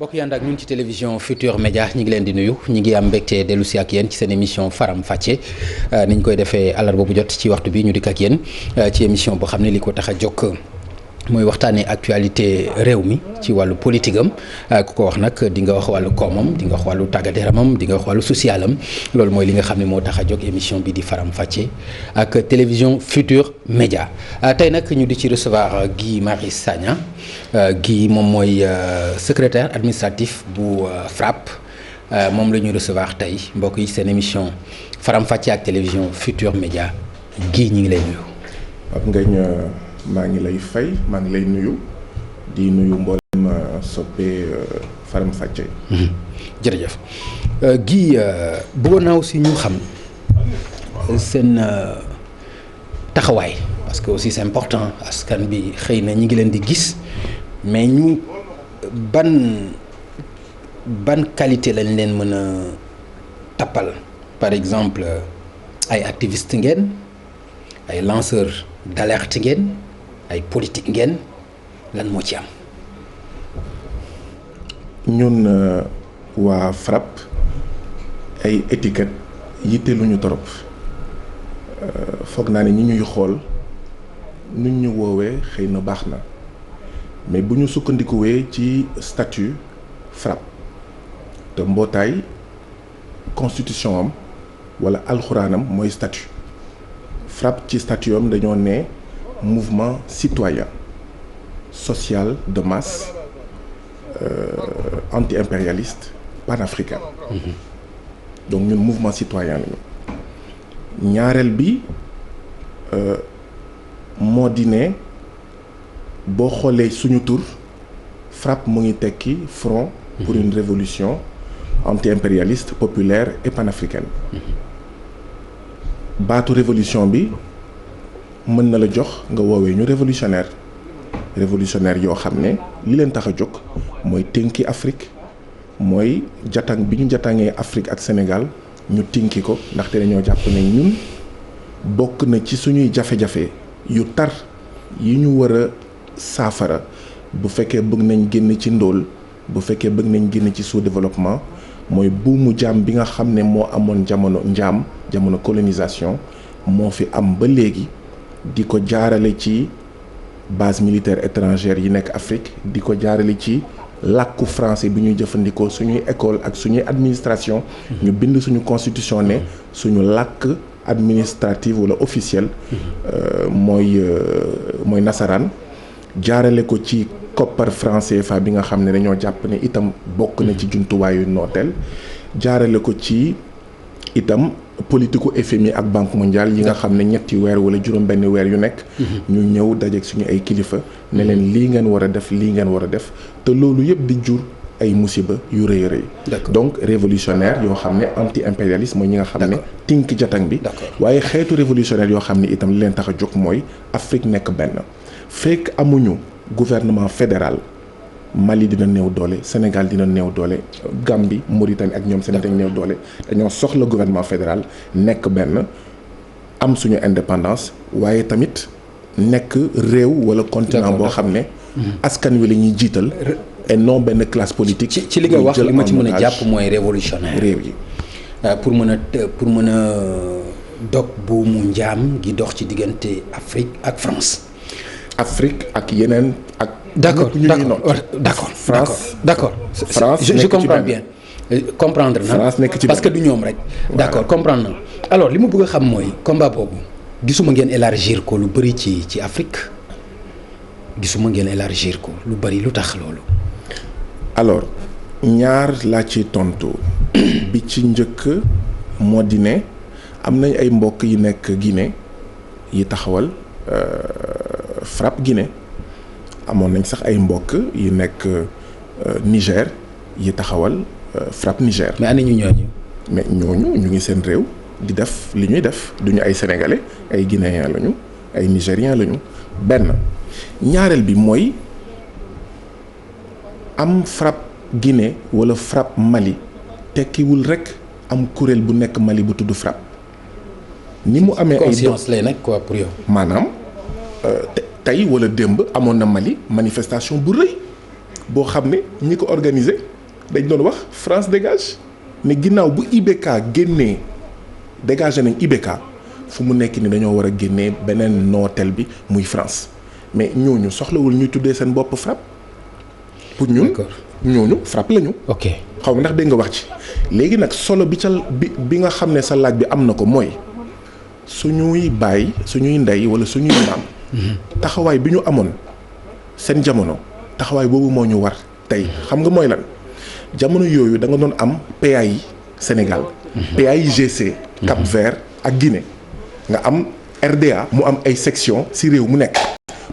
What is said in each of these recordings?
mbokk yi ànd ak ñun ci télévision Futur Média ñi ngi leen di nuyu ñi ngi am mbégte dellu si ak yéen ci seen émission Faram Facce ni ñu koy defee àllarba bu jot ci waxtu bi ñu dikk ak yéen ci émission boo xam ne li ko tax a jóg mooy waxtaanee actualité réew mi ci wàllu politique am ku ko wax nag di nga wax wàllu koomam di nga wax wàllu tàggat yaramam di nga wax wàllu social am loolu mooy li nga xam ne moo tax a jóg émission bi di Faram Facce ak télévision Futur Média tey nag ñu di ci recevoir Guy Marius Sagna Guy moom mooy secrétaire administratif bu FRAPP moom la ñuy recevoir tey mbokk yi seen émission Faram Facce ak télévision Futur Média Guy ñi ngi lay nuyu. ak ngañ maa ngi lay fay maa ngi lay nuyu di nuyu mboolem soppe Faram Facce. jërëjëf Guy bëggoon naa aussi ñu xam seen taxawaay parce que aussi c'est important askan bi xëy na ñi ngi leen di gis mais ñu ban qualité lañ leen mën a tappal par exemple ay activistes ngeen ay lanceurs d'alerte ngeen ay politique ngeen lan moo ci am. ñun waa FRAPP ay étiquette yitteeluñu torop foog naa ne ñi ñuy xool nuñ ñu woowee xëy na baax na mais bu ñu sukkandikuwee ci statut FRAPP te mbootaay constitution am wala alxuraanam mooy statut FRAPP ci statut am dañoo ne mouvement citoyen social de masse anti-impérialiste panafricain. Donc ñun mouvement citoyen lañu. ñaareel bi moo di ne boo xoolee suñu tur FRAPP mu ngi tekki front pour une révolution anti-impérialiste populaire et panafricaine. baatu révolution bi mën na la jox nga woowee ñu révolutionnaire yoo xam ne li leen tax a jóg mooy tënki Afrique mooy jatang bi ñu jatangee Afrique ak Sénégal ñu tinki ko ndaxte dañoo jàpp ne ñun bokk na ci suñuy jafe-jafe yu tar yi ñu war a saafara bu fekkee bëgg nañ génn ci ndóol bu fekkee bëgg nañ génn ci sous-développement mooy buumu jaam bi nga xam ne moo amoon jamono colonisation moo fi am ba léegi di ko jaarale ci base militaire étrangère yi nekk Afrique di ko jaarale ci làkku français bi ñuy jëfandikoo suñuy école ak suñuy administration ñu bind suñu constitution ne suñu làkk administrative wala officiel mooy nasaraan jaarale ko ci koppar franc CFA bi nga xam ne dañoo jàpp ne itam bokk na ci jumtuwaayu nooteel jaarale ko ci itam politiku FMI ak Banque mondiale yi nga xam ne ñetti weer wala juróom-benn weer yu nekk ñu ñëw dajeeg suñu ay kilifa ne leen lii ngeen war a def lii ngeen war a def te loolu yëpp di jur ay musiba yu rëy a rëy donc révolutionnaire yoo xam ne anti-impérialiste mooy ñi nga xam ne tink jatang bi waaye xeetu révolutionnaire yoo xam ne itam li leen tax a jóg mooy Afrique nekk benn fekk amuñu gouvernement fédéral Mali dina néew doole Sénégal dina néew doole Gambie Mauritanie ak ñoom seen dañ néew doole dañoo soxla gouvernement fédéral nekk benn am suñu indépendance waaye tamit nekk réew wala continent boo xam ne askan wi la ñuy jiital et non benn classe politique. ci li nga wax li ma ci mën a jàpp mooy révolutionnaire réew yi pour mën a dog bu mu njaam gi dox ci diggante Afrique ak France. Afrique ak yeneen ak. d'accord France je comprends bien comprendre na France nekk ci parce que du ñoom rek. d'accord comprendre na alors li ma bëgg a xam mooy combat boobu gisuma ngeen élargir ko lu bëri ci Afrique gisuma ngeen élargir ko lu bëri lu tax loolu. alors ñaar laa ci tontu bi ci njëkk moo di ne am nañ ay mbokk yi nekk Guinée yi taxawal FRAPP Guinée amoon nañ sax ay mbokk yi nekk Niger yi taxawal FRAPP Niger. mais ana ñu ñooñu. mais ñooñu ñu ngi seen réew di def li ñuy def duñu ay sénégalais ay guinéens lañu ay nigériens lañu benn ñaareel bi mooy am FRAPP Guinée wala FRAPP Mali tekkiwul rek am kuréel bu nekk Mali bu tudd FRAPP. ni mu amee ay conscience lay nekk quoi pour yow. maanaam tey wala démb amoon na Mali manifestation bu rëy boo xam ne ñi ko organiser dañ doon wax France dégage ne ginnaaw bu IBK génnee dégagé nañ IBK fu mu nekk ni dañoo war a génnee beneen nooteel bi muy France mais ñooñu soxlawul ñuy tuddee seen bopp FRAPP pour ñun ñooñu FRAPP la ñu. ok xaw ma ndax dégg nga wax ci léegi nag solo bi nga xam ne sa laaj bi am na ko mooy suñuy baay suñuy ndey wala suñuy maam. taxawaay bi ñu amoon seen jamono taxawaay boobu moo ñu war tey xam nga mooy lan jamono yooyu da nga doon am PAI Sénégal. PAI GC. Cap Vert ak Guinée. nga am RDA mu am ay section ci réew mu nekk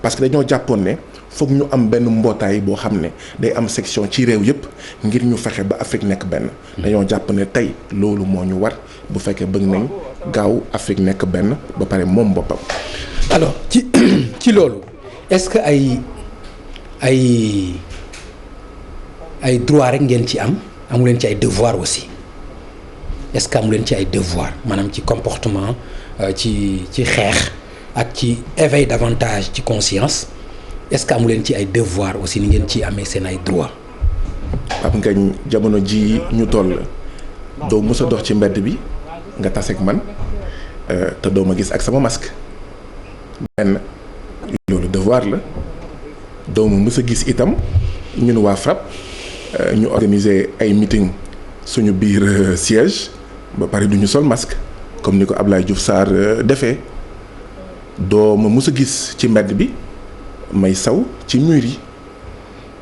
parce que dañoo jàppoon ne foog ñu am benn mbootaay boo xam ne day am section ci réew yëpp ngir ñu fexe ba Afrique nekk benn. dañoo jàpp ne tey loolu moo ñu war bu fekkee bëgg nañ gaaw Afrique nekk benn ba pare moom boppam. alors ci loolu est-ce que ay droit rek ngeen ci am amu leen ci ay devoir aussi est-ce que amu leen ci ay devoir maanaam ci comportement ci xeex ak ci éveil davantage ci conscience est-ce que amu leen ci ay devoir aussi ni ngeen ci amee seen ay droit. Pape Ngagne jamono ji ñu toll doo mës a dox ci mbedd bi nga taseeg man te doo ma gis ak sama masque. benn loolu devoir la doo ma mës a gis itam ñun waa FRAPP ñu organiser ay meeting suñu biir siège ba pare du ñu sol masque comme ni ko Abdoulaye Diouf Sarr defee doo ma mës a gis ci mbedd bi may saw ci mur yi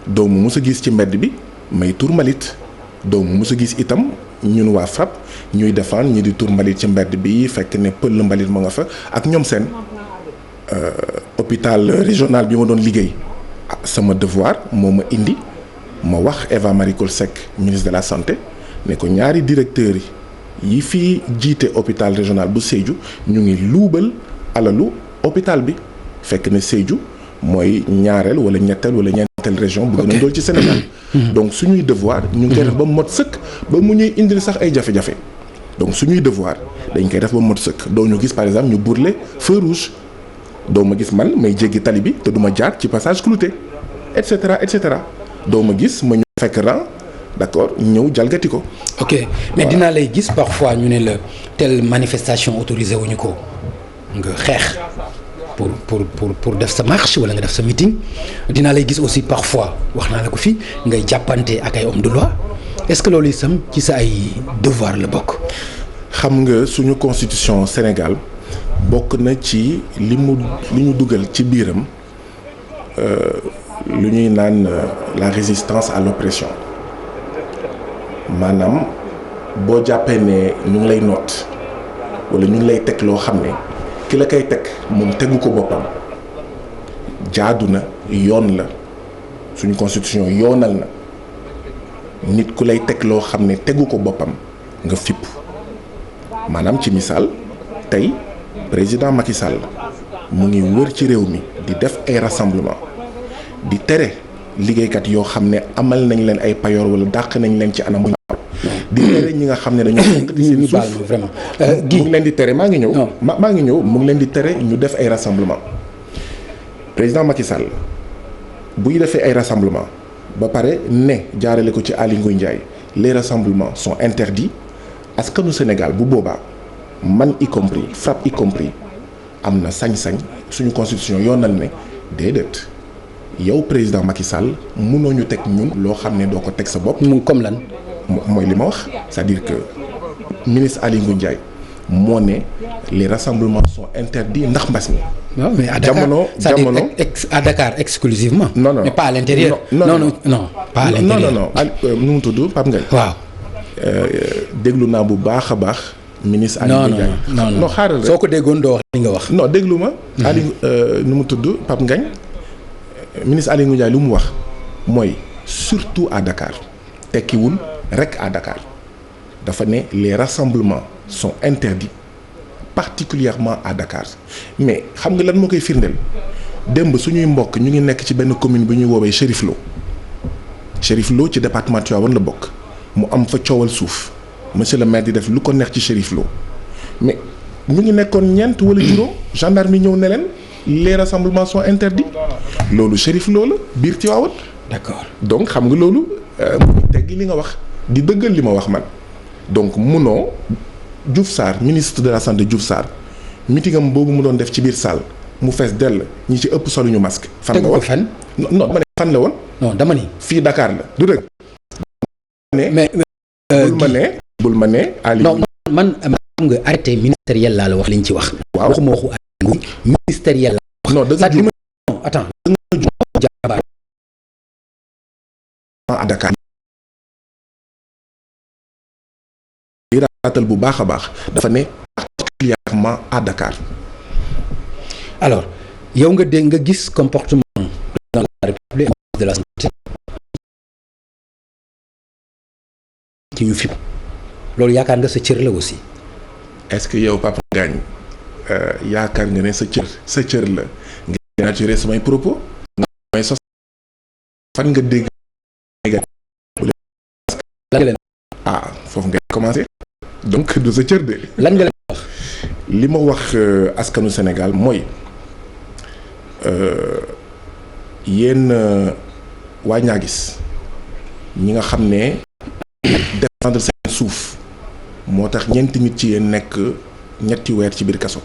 doo ma mës a gis ci mbedd bi may tur mbalit doo ma mës a gis itam ñun waa FRAPP ñuy défendre ñi di tur mbalit ci mbedd bi fekk ne pël mbalit ma nga fa ak ñoom seen. Hôpital régional bi ma doon liggéey sama devoir moo ma indi ma wax Eva Marie Coll Seck ministre de la santé ne ko ñaari directeurs yi fii jiite hôpital régional bu Sédhiou ñu ngi luubal alalu hôpital bi fekk ne Sédhiou mooy ñaareel wala ñetteel wala ñeenteel région bu gën a ndóol ci Sénégal. donc suñuy devoir ñu ngi koy def ba mot sëkk ba mu ñuy indil sax ay jafe-jafe donc suñuy devoir dañ koy def ba mot sëkk doo ñu gis par exemple ñu brûler feu rouge. doo ma gis man may jéggi tali bi te du ma jaar ci passage clouté et cetera et cetera doo ma gis ma ñu fekk rang d'accord ñëw jalgati ko. ok mais dinaa lay gis parfois ñu ne la telle manifestation autorisée wuñu ko nga xeex pour def sa marche wala nga def sa meeting dinaa lay gis aussi parfois wax naa la ko fii ngay jàppante ak ay hommes de loi est-ce que loolu itam ci sa ay devoir la bokk. xam nga suñu constitution Sénégal. bokk na ci li ñu dugal ci biiram lu ñuy naan la résistance à l'oppression maanaam boo jàppee ne ñu ngi lay noot wala ñu ngi lay teg loo xam ne ki la koy teg moom tegu ko boppam jaadu na yoon la suñu constitution yoonal na nit ku lay teg loo xam ne tegu ko boppam nga fipp maanaam ci misaal tey président Macky Sall mu ngi wër ci réew mi di def ay rassemblement di tere liggéeykat yoo xam ne amal nañ leen ay payoor wala dàq nañ leen ci anam bu ñaaw di tere ñi nga xam ne dañoo yëkkati seen suuf vraiment mu ngi leen di tere maa ngi ñëw mu ngi leen di tere ñu def ay rassemblement président Macky Sall buy defee ay rassemblement ba pare ne jaarale ko ci Aly Ngouille Ndiaye les rassemblements sont interdits askanu Sénégal bu boobaa man y compris FRAPP y compris am na sañ-sañ suñu constitution yoonal ne déedéet yow président Macky Sall mënoo ñu teg ñun loo xam ne doo ko teg sa bopp. mu comme lan. mooy li ma wax c'est-à-dire que ministre Aly Ngouille Ndiaye moo ne les rassemblements sont interdits ndax mbas mi. non mais à Dakar jamono à Dakar exclusivement. non mais pas à l'intérieur. non pas à l'intérieur. non nu mu tudd Pape Ngagne. waaw. déglu naa bu baax a baax. ministre Aly Ngouille Ndiaye non xaaral rek soo ko déggoon doo wax li nga wax. non déglu ma. Aly nu mu tudd Pape Ngagne ministre Aly Ngouille Ndiaye lu mu wax mooy surtout à Dakar tekkiwul rek à Dakar dafa ne les rassemblements sont interdits particulièrement à Dakar mais xam nga lan moo koy firndeel démb suñuy mbokk ñu ngi nekk ci benn commune bu ñuy woowee Chérif Lo ci département Tivaouane la bokk mu am fa coowal suuf. monsieur le maire di def lu ko neex ci Chérif Lo mais ñu ngi nekkoon ñeent wala juróom gendarme yi ñëw ne leen les rassemblements sont interdits loolu Chérif Lo la biir Tivaouane d'accord donc xam nga loolu teggi li nga wax di dëggal li ma wax man donc munoo Diouf Sarr ministre de la santé Diouf Sarr meetingam boobu mu doon def ci biir salle mu fees dell ñi ci ëpp soluñu masque. fan la woon fan. non dama ne fan la woon. non dama ni. fii Dakar la du dëgg. mais bul ma ne Ali. non man xam nga arrêté ministériel laa la wax liñ ci wax. waaw waxuma waxu nguur ministériel la wax. non dëgg li ma non attends. à Dakar. li raatal bu baax a baax dafa ne particulièrement à Dakar. alors yow nga dégg nga gis comportement dans la République de la santé ci ñu fi loolu yaakaar nga sa cër la aussi. est-ce que yow Papa Ngagne yaakaar nga ne sa cër la nga naturé samay propos nga may sos fan nga dégg foofu ngay commencé donc du sa cër de. lan nga leen wax. li ma wax askanu Sénégal mooy yéen waa ñaa gis ñi nga xam ne défendre seen suuf moo tax ñeenti nit ci yéen nekk ñetti weer ci biir kaso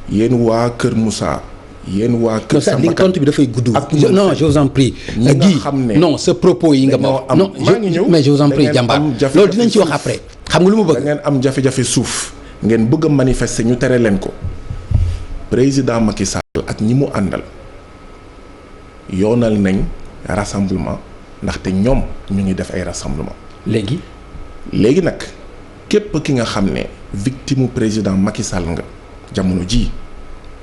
yéen waa Kër Moussa yéen waa Kër Samba li tontu bi dafay gudd. non je vous en prie. ñi nga xam ne non ce propos yi nga ma wax. non maa ngi ñëw mais je vous en prie jàmbaar loolu dinañ ci wax après. xam nga lu ma bëgg. da ngeen am jafe-jafe suuf ngeen bëgg a manifester ñu tere leen ko président Macky Sall ak ñi mu àndal yoonal nañ rassemblement ndaxte ñoom ñu ngi def ay rassemblement léegi nag képp ki nga xam ne victime président Macky Sall nga jamono ji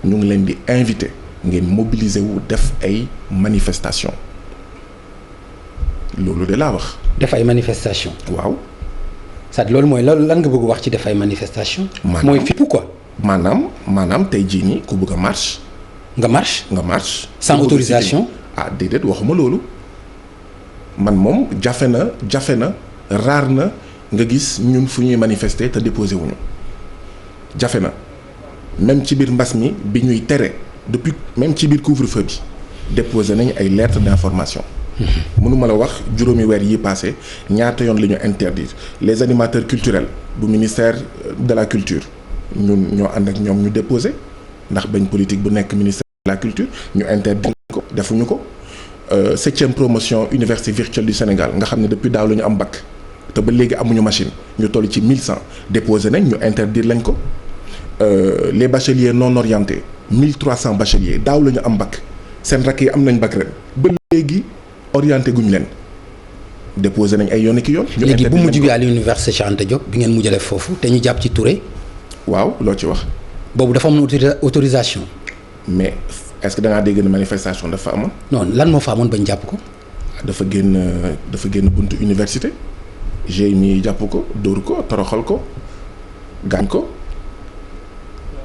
ñu ngi leen di invité ngeen mobiliser wu def ay manifestation loolu de laa wax. def ay manifestation waaw. c'est-à-dire loolu mooy loolu lan nga bëgg wax ci def ay manifestation mooy fipp quoi. maanaam tey jii nii ku bëgg a marche. nga marche. sans autorisation. ah déedéet waxuma loolu man moom jafe na raar na nga gis ñun fu ñuy manifester te déposé wuñu jafe na même ci biir mbas mi bi ñuy tere depuis même ci biir couvre-feu bi déposé nañ ay lettres d'information. mënuma la wax juróomi weer yi passé ñaata yoon la ñu interdire les animateurs culturels bu ministère de la culture ñun ñoo ànd ak ñoom ñu déposé ndax bañ politique bu nekk ministère de la culture ñu interdire ko defuñu ko 7e promotion université virtuelle du Sénégal nga xam ne depuis daaw la ñu am bac te ba léegi amuñu machine ñu toll ci 1100 déposé nañ ñu interdire lañ ko les bacheliers non orientés 1300 bacheliers daaw la ñu am bac seen rakk yi am nañ bac ren ba léegi orienté guñ leen déposé nañ ay yoon ki yoon. ñu léegi bu mujj bi à l'université Cheikh Anta Diop bi ngeen mujj def foofu te ñu jàpp ci Touré. waaw loo ci wax. boobu dafa amoon autorisation. mais est-ce que da ngaa dégg ne manifestation dafa amoon. non lan moo fa amoon bañ jàpp ko. dafa génn buntu université GMI jàpp ko dóor ko toroxal ko gaañ ko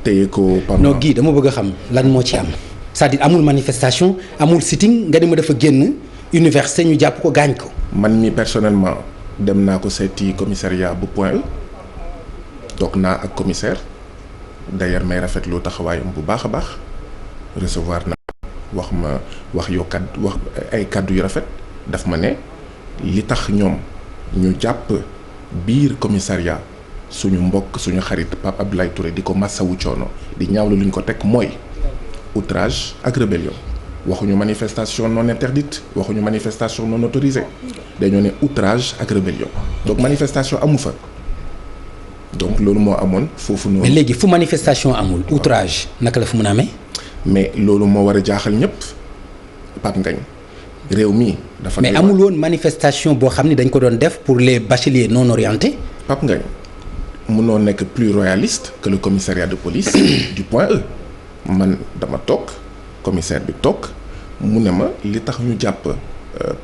téye ko. non gii dama bëgg a xam lan moo ci am. c'est-à-dire amul manifestation amul sitting nga ni ma dafa génn université ñu jàpp ko gaañ ko. man mi personnellement dem naa ko seeti commissariat bu Point E toog naa ak commissaire d'ailleurs may rafetlu taxawaayam bu baax a baax recevoir na wax ay kàddu yu rafet daf ma ne li tax ñoom ñu jàpp biir commissariat suñu mbokk suñu xarit Pape Abdoulaye Touré di ko massawu coono di ñaawlu luñ ko teg mooy outrage ak rébellion waxuñu manifestation non interdite waxuñu manifestation non autorisée dañoo ne outrage ak rébellion donc manifestation amu fa donc loolu moo amoon foofu noonu. mais léegi fu manifestation amul outrage naka la fu mën a amee. mais loolu moo war a jaaxal ñëpp Pape Ngagne réew mi dafa. mais amul woon manifestation boo xam ne dañ ko doon def pour les bacheliers non orientés. Pape Ngagne mënoo nekk plus royaliste que le commissariat de police du Point E. man dama toog commissaire bi toog mu ne ma li tax ñu jàpp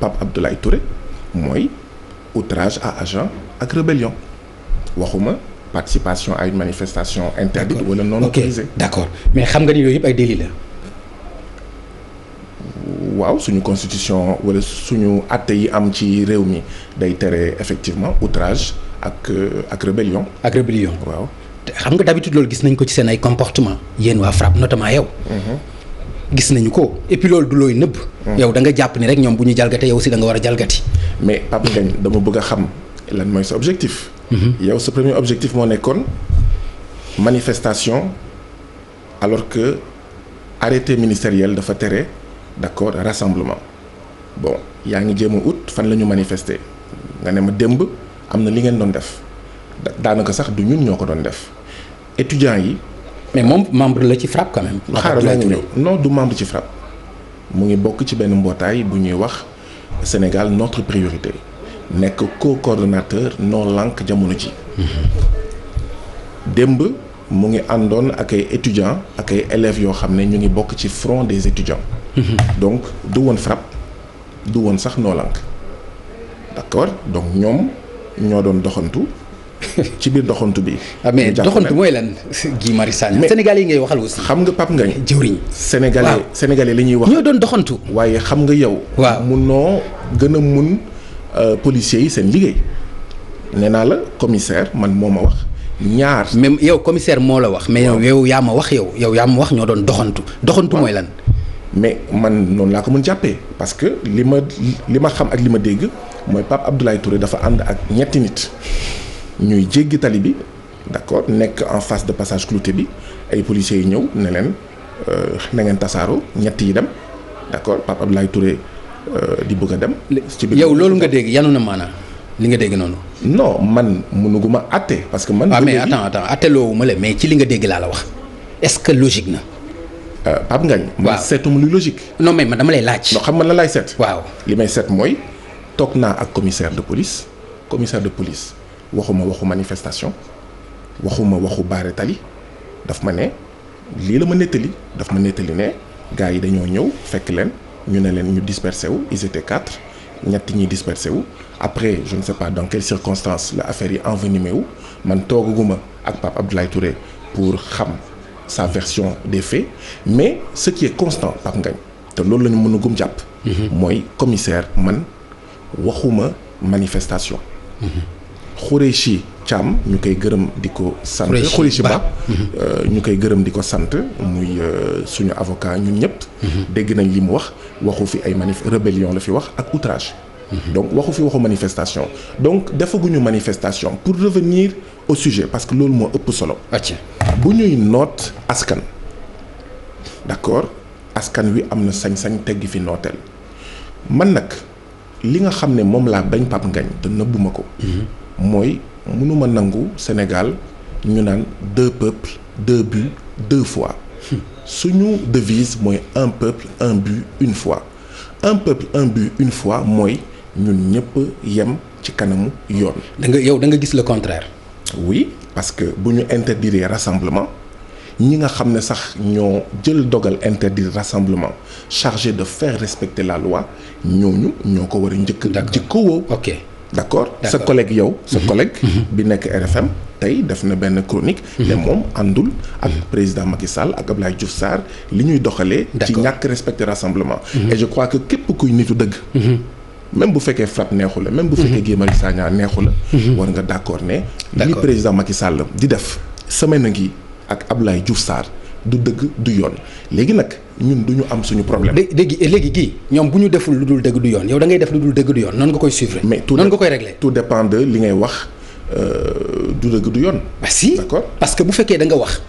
Pape Abdoulaye Touré mooy outrage à agent ak rébellion waxuma participation à une manifestation interdite wala non autorisée. d'accord mais xam nga ni yooyu yëpp ay délit la. waaw suñu constitution wala suñu àtte yi am ci réew mi day tere effectivement outrage ak rébellion. ak rébellion waaw. xam nga d'habitude loolu gis nañ ko ci seen ay comportement yéen waa FRAPP notamment yow. gis nañu ko et puis loolu du looy nëbb. yow da nga jàpp ni rek ñoom bu ñu jalgate yow aussi da nga war a jalgati. mais Pape Ngagne dama bëgg a xam lan mooy sa objectif. yow sa premier objectif moo nekkoon manifestation alors que arrêté ministériel dafa tere d'accord rassemblement bon yaa ngi jéem a ut fan la ñu manifester nga ne ma démb am na li ngeen doon def daanaka sax du ñun ñoo ko doon def étudiants yi. mais moom membre la ci FRAPP quand même. xaaral maa ngi ñëw non du membre ci FRAPP mu ngi bokk ci benn mbootaay bu ñuy wax Sénégal notre priorité nekk co-coordonnateur non lank jamono ji démb mu ngi àndoon ak ay étudiants ak ay élèves yoo xam ne ñu ngi bokk ci front des étudiants. donc du woon FRAPP du woon sax non lank d'accord donc ñoom ñoo doon doxantu. ci biir doxantu bi. mais doxantu mooy lan Guy Marius Sagna. Sénégalais yi ngay waxal aussi. xam nga Pape Ngagne. jëwriñ sénégalais li ñuy wax. ñoo doon doxantu. waaye xam nga yow. waaw munoo gën a mun policiers yi seen liggéey. nee naa la commissaire man moo ma wax ñaar. même yow commissaire moo la wax. mais yow yaa ma wax yow yaa ma wax ñoo doon doxantu mooy lan. mais man noonu laa ko mën jàppee parce que li ma xam ak li ma dégg mooy Pape Abdoulaye Touré dafa ànd ak ñetti nit. ñuy jéggi tali bi d'accord nekk en face de passage clouté bi ay policiers yi ñëw ne leen na ngeen tasaaroo ñett yi dem d'accord Pape Abdoulaye Touré di bëgg a dem. ci biir yow loolu nga dégg yanu na maanaam li nga dégg noonu. non man mënuguma àtte parce que man. mais attends àtte loowu ma la mais ci li nga dégg laa la wax est-ce que logique na. Pape Ngagne. waaw man seetuma luy logique. non mais man dama lay laaj. non xam nga lan laay seet. waaw li may seet mooy toog naa ak commissaire de police waxuma waxu manifestation waxuma waxu baare tali daf ma ne lii la ma nettali daf ma nettali ne gars yi dañoo ñëw fekk leen ñu ne leen ñu dispersé wu ils étaient 4 ñett ñi dispersé wu après je ne sais pas dans quelles circonstances la affaire yi envenimé wu man toogaguma ak Pape Abdoulaye Touré pour xam sa version des faits mais ce qui est constant Pape Ngagne te loolu la ñu mën a gum jàpp. mooy commissaire man waxuma manifestation. Khoureyssi Thiam ñu koy gërëm di ko sant. Khoureyssi Ba ñu koy gërëm di ko sant muy suñu avocat ñun ñëpp. dégg nañ li mu waxu fi ay rébellion la fi wax ak outrage. donc waxu fi waxu manifestation donc defaguñu manifestation pour revenir au sujet parce que loolu moo ëpp solo. bu ñuy noot askan. d'accord askan wi am na sañ-sañ teggi fi nooteel man nag li nga xam ne moom laa bañ Pape Ngagne te nëbbuma ko. mooy mënuma nangu Sénégal ñu naan 2 peuples 2 buts 2 fois suñu devise mooy 1 peuple 1 but 1 fois 1 peuple 1 but 1 fois mooy ñun ñëpp yem ci kanamu yoon. da nga gis le contraire. oui parce que bu ñu interdire rassemblement ñi nga xam ne sax ñoo jël dogal interdire rassemblement chargé de faire respecter la loi ñooñu ñoo ko war a njëkk. jikko woo ok. d'accord sa collègue yow. sa collègue. bi nekk RFM tey def na benn chronique. ne moom àndul ak président Macky Sall ak Abdoulaye Diouf Sarr li ñuy doxalee. ci ñàkk respecter rassemblement. et je crois que képp kuy nitu dëgg. même bu fekkee FRAPP neexu la même bu fekkee Guy Marius Sagna neexu la. war nga d'accord ne. li président Macky Sall di def semaine a ngi ak Abdoulaye Diouf Sarr du dëgg du yoon léegi nag ñun du ñu am suñu problème. léegi gii ñoom bu ñu deful lu dul dëgg du yoon yow da ngay def lu dul dëgg du yoon noonu nga koy suivre. mais noonu nga koy régler. tout dépend de li ngay wax du dëgg du yoon. si d'accord parce que bu fekkee da nga wax.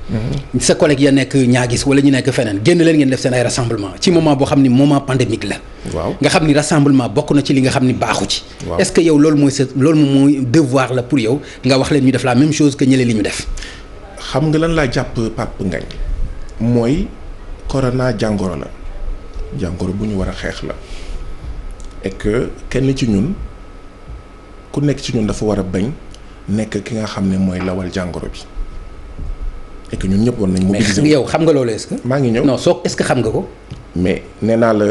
sa collègue ya nekk ñaagis wala ñu nekk feneen génn leen ngeen def seen ay rassemblement ci moment boo xam ni moment pandémique la. waaw nga xam ni rassemblement bokk na ci li nga xam ni baaxu ci. waaw est-ce que yow loolu mooy devoir la pour yow nga wax leen ñu def la même chose que ñële li ñu def. xam nga lan laa jàpp Pape Ngagne mooy corona jàngoro la jàngoro bu ñu war a xeex la et que kenn ci ñun ku nekk ci ñun dafa war a bañ nekk ki nga xam ne mooy lawal jàngoro bi et que ñun ñëpp war nañ mobiliser. mais yow xam nga loolu est-ce que. maa ngi ñëw non soo est-ce que xam nga ko. mais nee naa la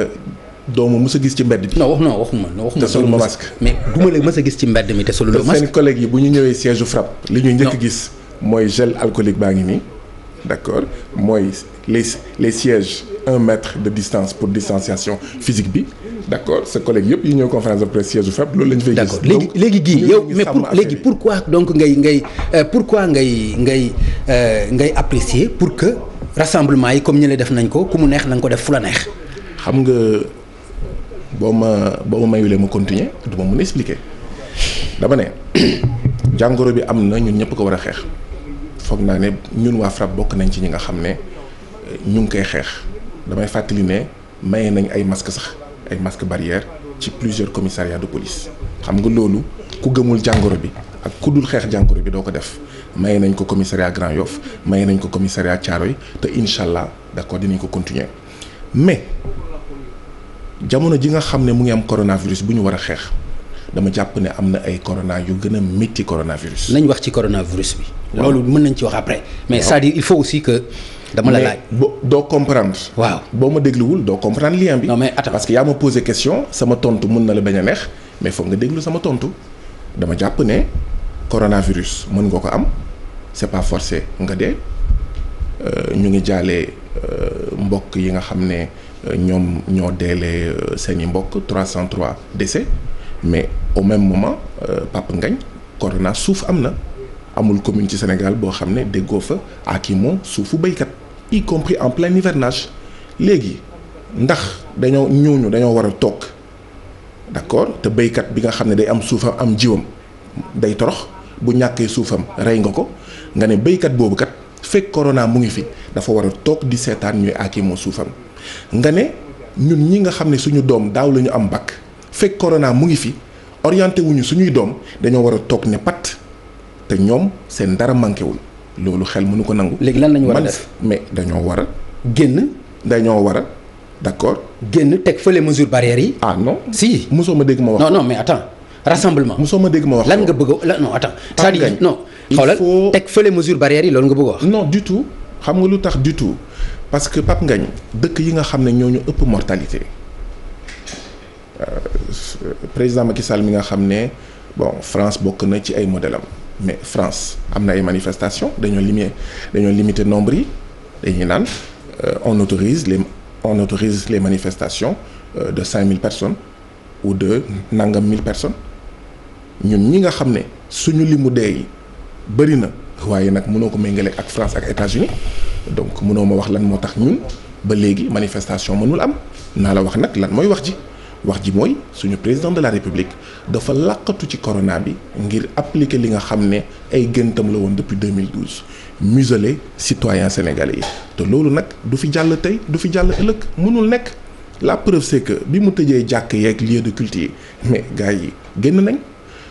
doomu mës a gis ci mbedd bi. waxuma. te soluma masque. mais du ma la mës a gis ci mbedd mi te soluloo masque. seen collègues yi bu ñu ñëwee siège FRAPP li ñuy njëkk gis mooy gel alcoolique baa ngi nii. d'accord mooy les sièges 1 mètre de distance pour distanciation physique bi d'accord sa collègue yëpp yi ñëw conférence de presse siège u FRAPP loolu la ñu fay gis. d'accord léegi gii yow mais pourquoi donc ngay apprécier pour que rassemblement yi comme ñële def nañ ko ku mu neex na nga ko def fu la neex. xam nga boo ma mayulee ma continuer du ma mën a expliquer dama ne jàngoro bi am na ñun ñëpp ko war a xeex foog naa ne ñun waa FRAPP bokk nañ ci ñi nga xam ne ñu ngi koy xeex damay fàttali ne maye nañ ay masques sax ay masques barrières ci plusieurs commissariats de police xam nga loolu ku gëmul jàngoro bi ak ku dul xeex jàngoro bi doo ko def maye nañ ko commissariat Grand Yoff maye nañ ko commissariat Thiaroye te incha allah d'accord dinañ ko continuer mais jamono ji nga xam ne mu ngi am coronavirus bu ñu war a xeex dama jàpp ne am na ay corona yu gën a métti coronavirus. nañ wax ci coronavirus bi. loolu mën nañ ci wax après. mais c'est-à-dire il faut aussi que. dama la laaj doo comprendre. waaw boo ma dégluwul doo comprendre lien bi. non mais attends parce que yaa ma posé question sama tontu mën na la bañ a neex mais foog nga déglu sama tontu dama jàpp ne coronavirus mën nga ko am c'est pas forcé nga dee ñu ngi jaalee mbokk yi nga xam ne ñoom ñoo deelee seeni mbokk 303 décès mais au même moment Pape Ngagne corona suuf am na amul commune ci Sénégal boo xam ne déggoo fa aakimoo suufu béykat y compris en plein hivernage léegi ndax dañoo war a toog d'accord te béykat bi nga xam ne day am suufam am jiwam day torox bu ñàkkee suufam rey nga ko nga ne béykat boobu kat fekk corona mu ngi fi dafa war a toog di seetaan ñuy aakimoo suufam nga ne ñun ñi nga xam ne suñu doom daaw la ñu am bac fekk corona mu ngi fi orienté wuñu suñuy doom dañoo war a toog ne pat te ñoom seen dara manqué wul loolu xel mënu ko nangu. léegi lan lañu war a def mais dañoo war a. dañoo war a d'accord. teg fële mesure barrière yi. ah non. si mosoo ma dégg ma wax. non mais attends rassemblement. mosoo ma dégg ma wax. lan nga bëgg a non attends. c'est-à-dire non. xoolal teg fële mesure barrière yi loolu nga bëgg a wax. non du tout xam nga lu tax du tout parce que Pape Ngagne dëkk yi nga xam ne ñoo ñu ëpp mortalité président Macky Sall mi nga xam ne bon France bokk na ci ay modèle am mais France am na ay manifestations dañoo limiter nombre yi dañuy naan on autorise les manifestations de 5000 personnes ou de nangam 1000 personnes ñun ñi nga xam ne suñu limu dee yi bëri na waaye nag mënoo ko méngale ak France ak États-Unis donc mënoo ma wax lan moo tax ñun ba léegi manifestation mënul am naa la wax nag lan mooy wax ji mooy suñu président de la République dafa làqatu ci corona bi ngir appliquer li nga xam ne ay gëntam la woon depuis 2012 museler citoyens sénégalais yi te loolu nag du fi jàll tey du fi jàll ëllëg mënul nekk la preuve c'est que bi mu tëjee jàkk yeeg lieu de culte yi mais gars yi génn nañ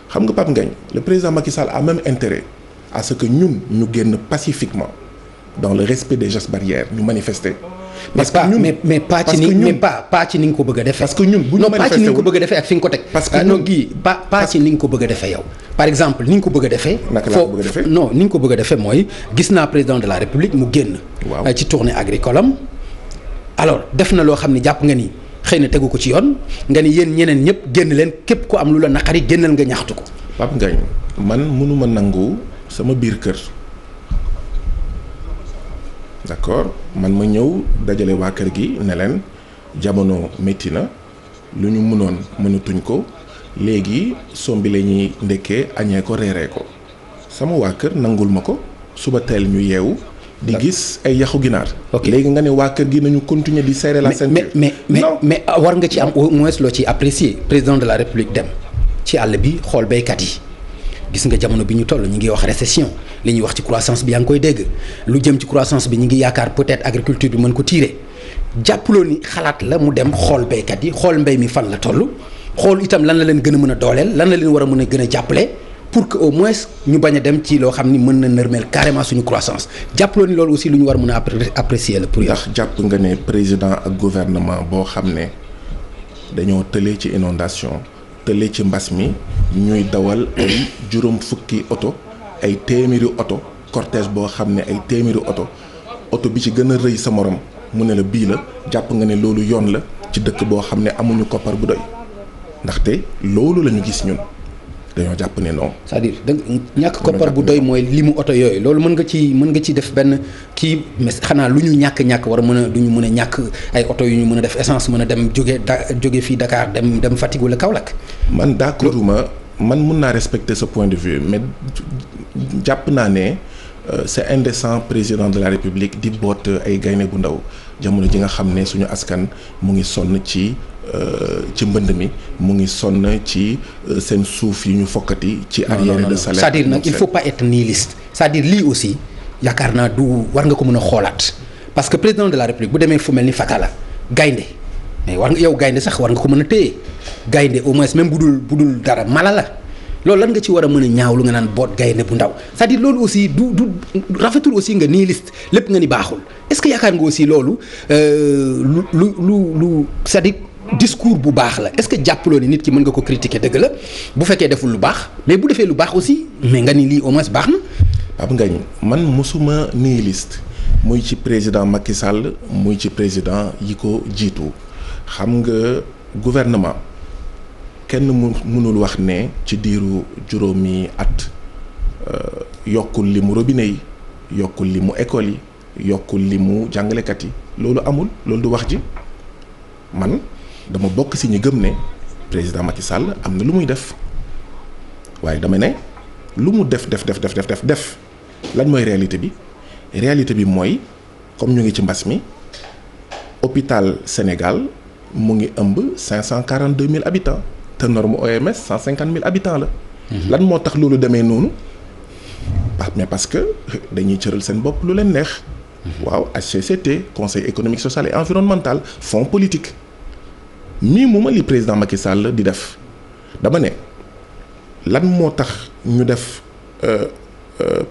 xam nga Pape Ngagne le président Macky Sall a même intérêt à ce que ñun ñu génn pacifiquement dans le respect des gestes barrières ñu manifester. parce que ñun mais pas ci ni nga ko bëgg a defee. parce que ñun bu ñu non pas ci ni nga ko bëgg a defee ak fi nga ko teg. parce que non gii pas ci ni nga ko bëgg a defee yow. par exemple ni nga ko bëgg a defee. naka laa ko bëgg a defee non ni nga ko bëgg a defee mooy gis naa président de la République mu génn. waaw ci tournée agricole am. alors def na loo xam ne jàpp nga ni xëy na tegu ko ci yoon nga ni yéen ñeneen ñëpp génn leen képp ku am lu la naqari génnal nga ñaxtu ko. Pape Ngagne man mënuma nangu sama biir kër. d'accord man ma ñëw dajale waa kër gi ne leen jamono métti na lu ñu mënoon mënatuñ ko léegi sombi la ñuy ndekkee añee ko reeree ko sama waa kër nangul ma ko suba teel ñu yeewu di gis ay yaxu ginaar. léegi nga ne waa kër gi nañu continuer di serrer la ceinture. mais war nga ci am au moins loo ci apprécier président de la République dem ci àll bi xool béykat yi. gis nga jamono bi ñu toll ñu ngi wax récession li ñuy wax ci croissance bi yaa ngi koy dégg lu jëm ci croissance bi ñu ngi yaakaar peut-être agriculture bi mën ko tirer jàppaloo ni xalaat la mu dem xool béykat yi xool mbéy mi fan la toll xool itam lan la leen gën a mën a dooleel lan la leen war a mën a gën a jàppale pour que au moins ñu bañ a dem ci loo xam ni mën na nërmeel carrément suñu croissance jàppaloo ni loolu aussi lu ñu war a mën a apprécier la pour yow. ndax jàpp nga ne président ak gouvernement boo xam ne dañoo tëlee ci inondation tëlee ci mbas mi ñuy dawal ay juróom fukki oto ay téeméeri oto cortège boo xam ne ay téeméeri oto bi ci gën a rëy sa morom mu ne la bii la jàpp nga ne loolu yoon la ci dëkk boo xam ne amuñu koppar bu doy ndaxte loolu la ñu gis ñun dañoo jàpp ne non. c'est-à-dire ñàkk koppar bu doy mooy limu oto yooyu loolu mën nga ci def benn kii mais xanaa lu ñu ñàkk war a mën a du ñu mën a ñàkk ay oto yu ñu mën a def essence mën a dem jóge fii Dakar dem Fatick wala Kaolack. man d'accorduma man mun naa respecter ce point de vue mais jàpp naa ne c'est indécent président de la République di boot ay gaynde bu ndaw jamono ji nga xam ne suñu askan mu ngi sonn ci mbënd mi mu ngi sonn ci seen suuf yi ñu fokkati ci arriéré de salaire. c'est-à-dire nag il faut pas être nihiliste c'est-à-dire lii aussi yaakaar naa du war nga ko mën a xoolaat parce que président de la République bu demee fu mel ni Fatala gaynde mais war nga yow gaynde sax war nga ko mën a téye gaynde au moins même bu dul dara mala la loolu lan nga ci war a mën a ñaawlu nga naan boot gaynde bu ndaw c'est-à-dire loolu aussi du rafetul aussi nga nihiliste lépp nga ni baaxul est-ce que yaakaar nga aussi loolu lu c'est-à-dire discours bu baax la est-ce que jàppaloo ni nit ki mën nga ko critiquer dëgg la bu fekkee deful lu baax mais bu defee lu baax aussi mais nga ni lii au moins baax na. Pape Ngagne man mosuma nihiliste muy ci président Macky Sall muy ci président yi ko jiitu xam nga gouvernement kenn mënul wax ne ci diiru juróomi at yokkul li mu robinet yi yokkul li mu école yi yokkul li mu jàngalekat yi loolu amul loolu du wax ji man dama bokk ci ñi gëm ne président Macky Sall am na lu muy def waaye dama ne lu mu def lan mooy réalité bi mooy comme ñu ngi ci mbas mi hôpital Sénégal mu ngi ëmb 542 000 habitants te norme OMS 150 000 habitants la. lan moo tax loolu demee noonu mais parce que dañuy cëral seen bopp lu leen neex. waaw HCCT conseil économique social et environnemental fonds politique mii mu ma li président Macky Sall di def dama ne lan moo tax ñu def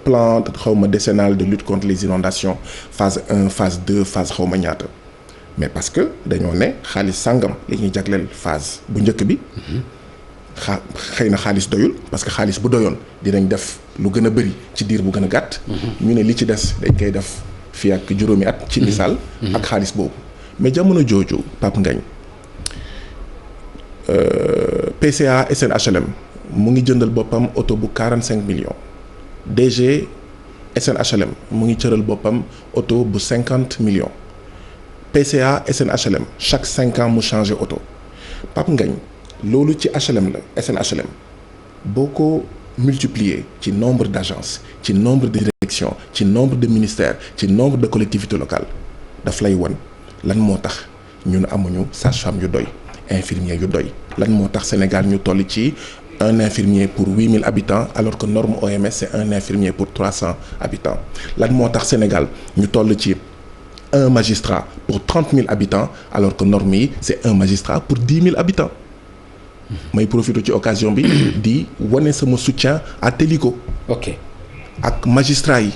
plan xawma décennal de lutte contre les inondations phase 1 phase 2 phase xawma ñaata mais parce que dañoo ne xaalis sàngam li ñuy jagleel phase bu njëkk bi xëy na xaalis doyul parce que xaalis bu doyoon dinañ def lu gën a bëri ci diir bu gën a gàtt. ñu ne li ci des dañ koy def fii ak juróomi at. ci misaal. ak xaalis boobu mais jamono jooju Pape Ngagne PCA SNHLM mu ngi jëndal boppam oto bu 45 millions DG SNHLM mu ngi cëral boppam oto bu 50 millions PCA SNHLM chaque 5 ans mu changé oto Pape Ngagne loolu ci HLM la SNHLM boo ko multiplier ci nombre d'agences ci nombre de directions ci nombre de ministères ci nombre de collectivités locales daf lay won lan moo tax ñun amuñu sage-femme yu doy infirmier yu doy lan moo tax Sénégal ñu toll ci un infirmier pour 8000 habitants alors que norme OMS c'est un infirmier pour 300 habitants lan moo tax Sénégal ñu toll ci un magistrat pour 30 000 habitants alors que norme yi c'est un magistrat pour 10 000 habitants may profité ci occasion bi di wane sama soutien à Télico. ok ak magistrat yi.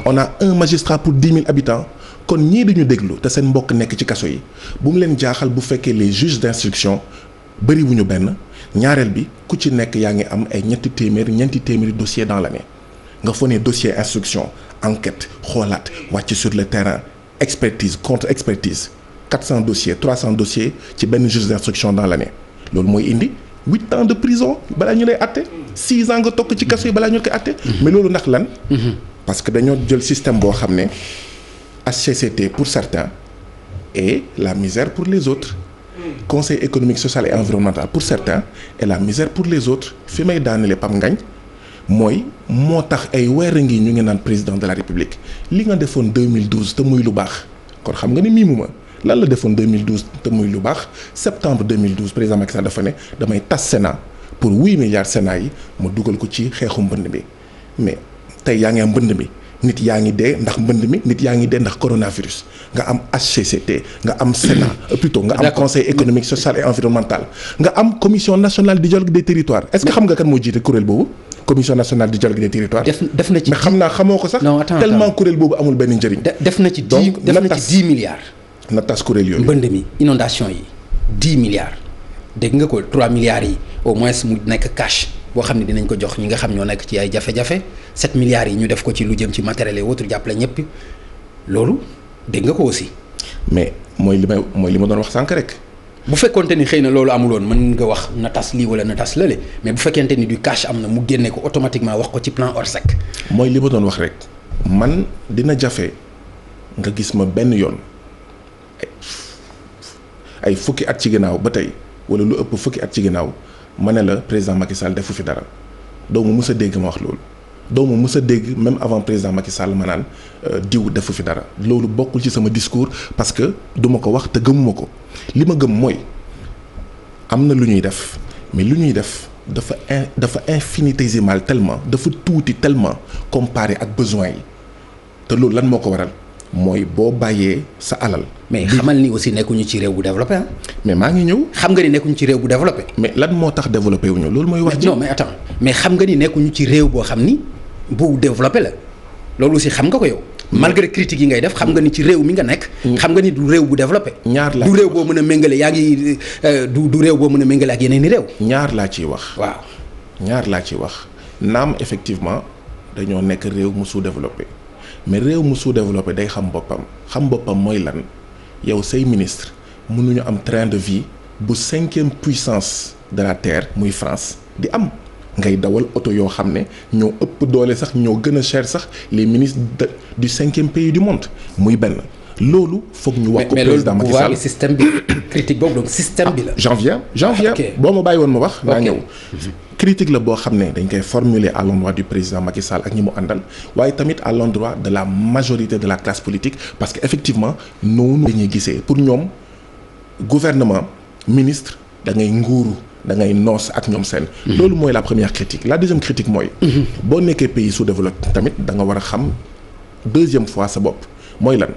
on a un magistrat pour 10 000 habitants kon ñii dañu déglu te seen mbokk nekk ci kaso yi bu mu leen jaaxal bu fekkee les juges d'instruction bëriwuñu benn ñaareel bi ku ci nekk yaa ngi am ay ñeenti téeméeri dossiers dans l'année nga fone dossier instruction enquête xoolaat wàcc sur le terrain expertise contre expertise 400 dossiers 300 dossiers ci benn juge d'instruction dans l'année loolu mooy indi 8 ans de prison balaa ñu lay àtte 6 ans nga tokk ci kaso yi balaa ñu koy àtte mais loolu ndax lan parce que dañoo jël système boo xam ne HCCT pour certains et la misère pour les autres conseil économique social et environnemental pour certains et la misère pour les autres fi may daanele Pape Ngagne mooy moo tax ay weer ngi ñu ngi naan président de la république li nga defoon 2012 te muy lu baax kon xam nga ni miimuma lan la defoon 2012 te muy lu baax septembre 2012 président Macky Sall dafa ne damay tas Sénat pour 8 milliards Sénat yi ma dugal ko ci xeexu mbënd mi mais tey yaa ngi am mbënd mi nit yaa ngi dee ndax mbënd mi nit yaa ngi dee ndax coronavirus nga am HCCT nga am Sénat plutôt nga am conseil économique social et environnemental nga am commission nationale du dialogue des territoires est-ce que xam nga kan moo jiite kuréel boobu commission nationale du dialogue des territoires. def na ci mais xam naa xamoo ko sax. non attends tellement kuréel boobu amul benn njëriñ. def na ci 10 milliards. na tas kuréel yooyu. mbënd mi inondation yi 10 milliards dégg nga ko 3 milliards yi au moins mu nekk cash boo xam ne dinañ ko jox ñi nga xam ñoo nekk ci ay jafe-jafe 7 milliards yi ñu def ko ci lu jëm ci matériel et autres jàppale ñëpp loolu dégg nga ko aussi. mais mooy li ma doon wax sànq rek. bu fekkonte ni xëy na loolu amul woon mën nga wax na tas lii wala na tas lële mais bu fekkente ni du cash am na mu génne ko automatiquement wax ko ci plan Orsec. mooy li ma doon wax rek man dina jafe nga gis ma benn yoon ay fukki at ci ginnaaw ba tey wala lu ëpp fukki at ci ginnaaw ma ne la président Macky Sall defu fi dara doo mu mës a dégg ma wax loolu doomu mës a dégg même avant président Macky Sall ma naan diw defu fi dara loolu bokkul ci sama discours parce que duma ko wax te gëmuma ko li ma gëm mooy am na lu ñuy def mais lu ñuy def dafa infinitésimal tellement dafa tuuti tellement comparé ak besoin yi te loolu lan moo ko waral mooy boo bàyyee sa alal. mais xamal ni aussi nekkuñu ci réew bu développé ah. mais maa ngi ñëw. xam nga ni nekkuñu ci réew bu développé. mais lan moo tax développé wuñu loolu mooy wax ji. non mais attends mais xam nga ni nekkuñu ci réew boo xam ni bu développé la loolu aussi xam nga ko yow. malgré critiques yi ngay def xam nga ni ci réew mi nga nekk. xam nga ni du réew bu développé. ñaar laa du réew boo mën a méngale yaa ngi du réew boo mën a méngale ak yeneen i réew. ñaar laa ciy wax. waaw ñaar laa ciy wax naam effectivement dañoo nekk réew mu sous-développé mais réew mu sous-développé day xam boppam mooy lan yow say ministre mënuñu am train de vie bu 5e puissance de la terre muy France di am. ngay dawal oto yoo xam ne ñoo ëpp doole sax ñoo gën a cher sax les ministres du 5e pays du monde muy benn loolu foog ñu wax ko président Macky Sall mais système bi critique boobu donc système bi la. j'en viens boo ma bàyyi woon ma wax. naa ñëw critique la boo xam ne dañ koy formuler à l'endroit du président Macky Sall ak ñi mu àndal waaye tamit à l'endroit de la majorité de la classe politique parce que effectivement noonu dañuy gisee pour ñoom gouvernement ministre da ngay nguuru. da ngay noos ak ñoom seen. loolu mooy la première critique la deuxième critique mooy. boo nekkee pays sous-développé tamit da nga war a xam deuxième fois sa bopp mooy lan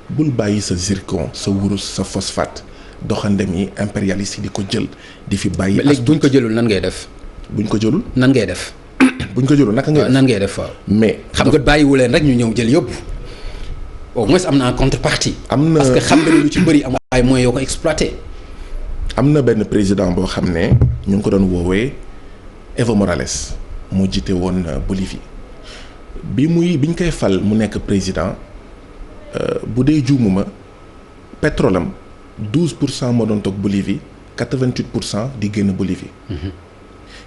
bul bàyyi sa zircon sa wurus sa phosphate doxandem yi impérialistes yi di ko jël di fi bàyyi. léegi buñ ko jëlul nan ngay def. buñ ko jëlul nan ngay def. buñ ko jëlul naka ngay def nan ngay def waaw. mais xam nga bàyyiwu leen rek ñu ñëw jël yóbbu au moins am na en contrepartie. am na parce que xam nga ni lu ci bëri am ay moyens yoo ko exploité. am na benn président boo xam ne ñu ngi ko doon woowee Evo Morales moo jiite woon Bolivie bi ñu koy fal mu nekk président bu dee juumuma pétrole am 12% moo doon toog Bolivie 88% di génn Bolivie.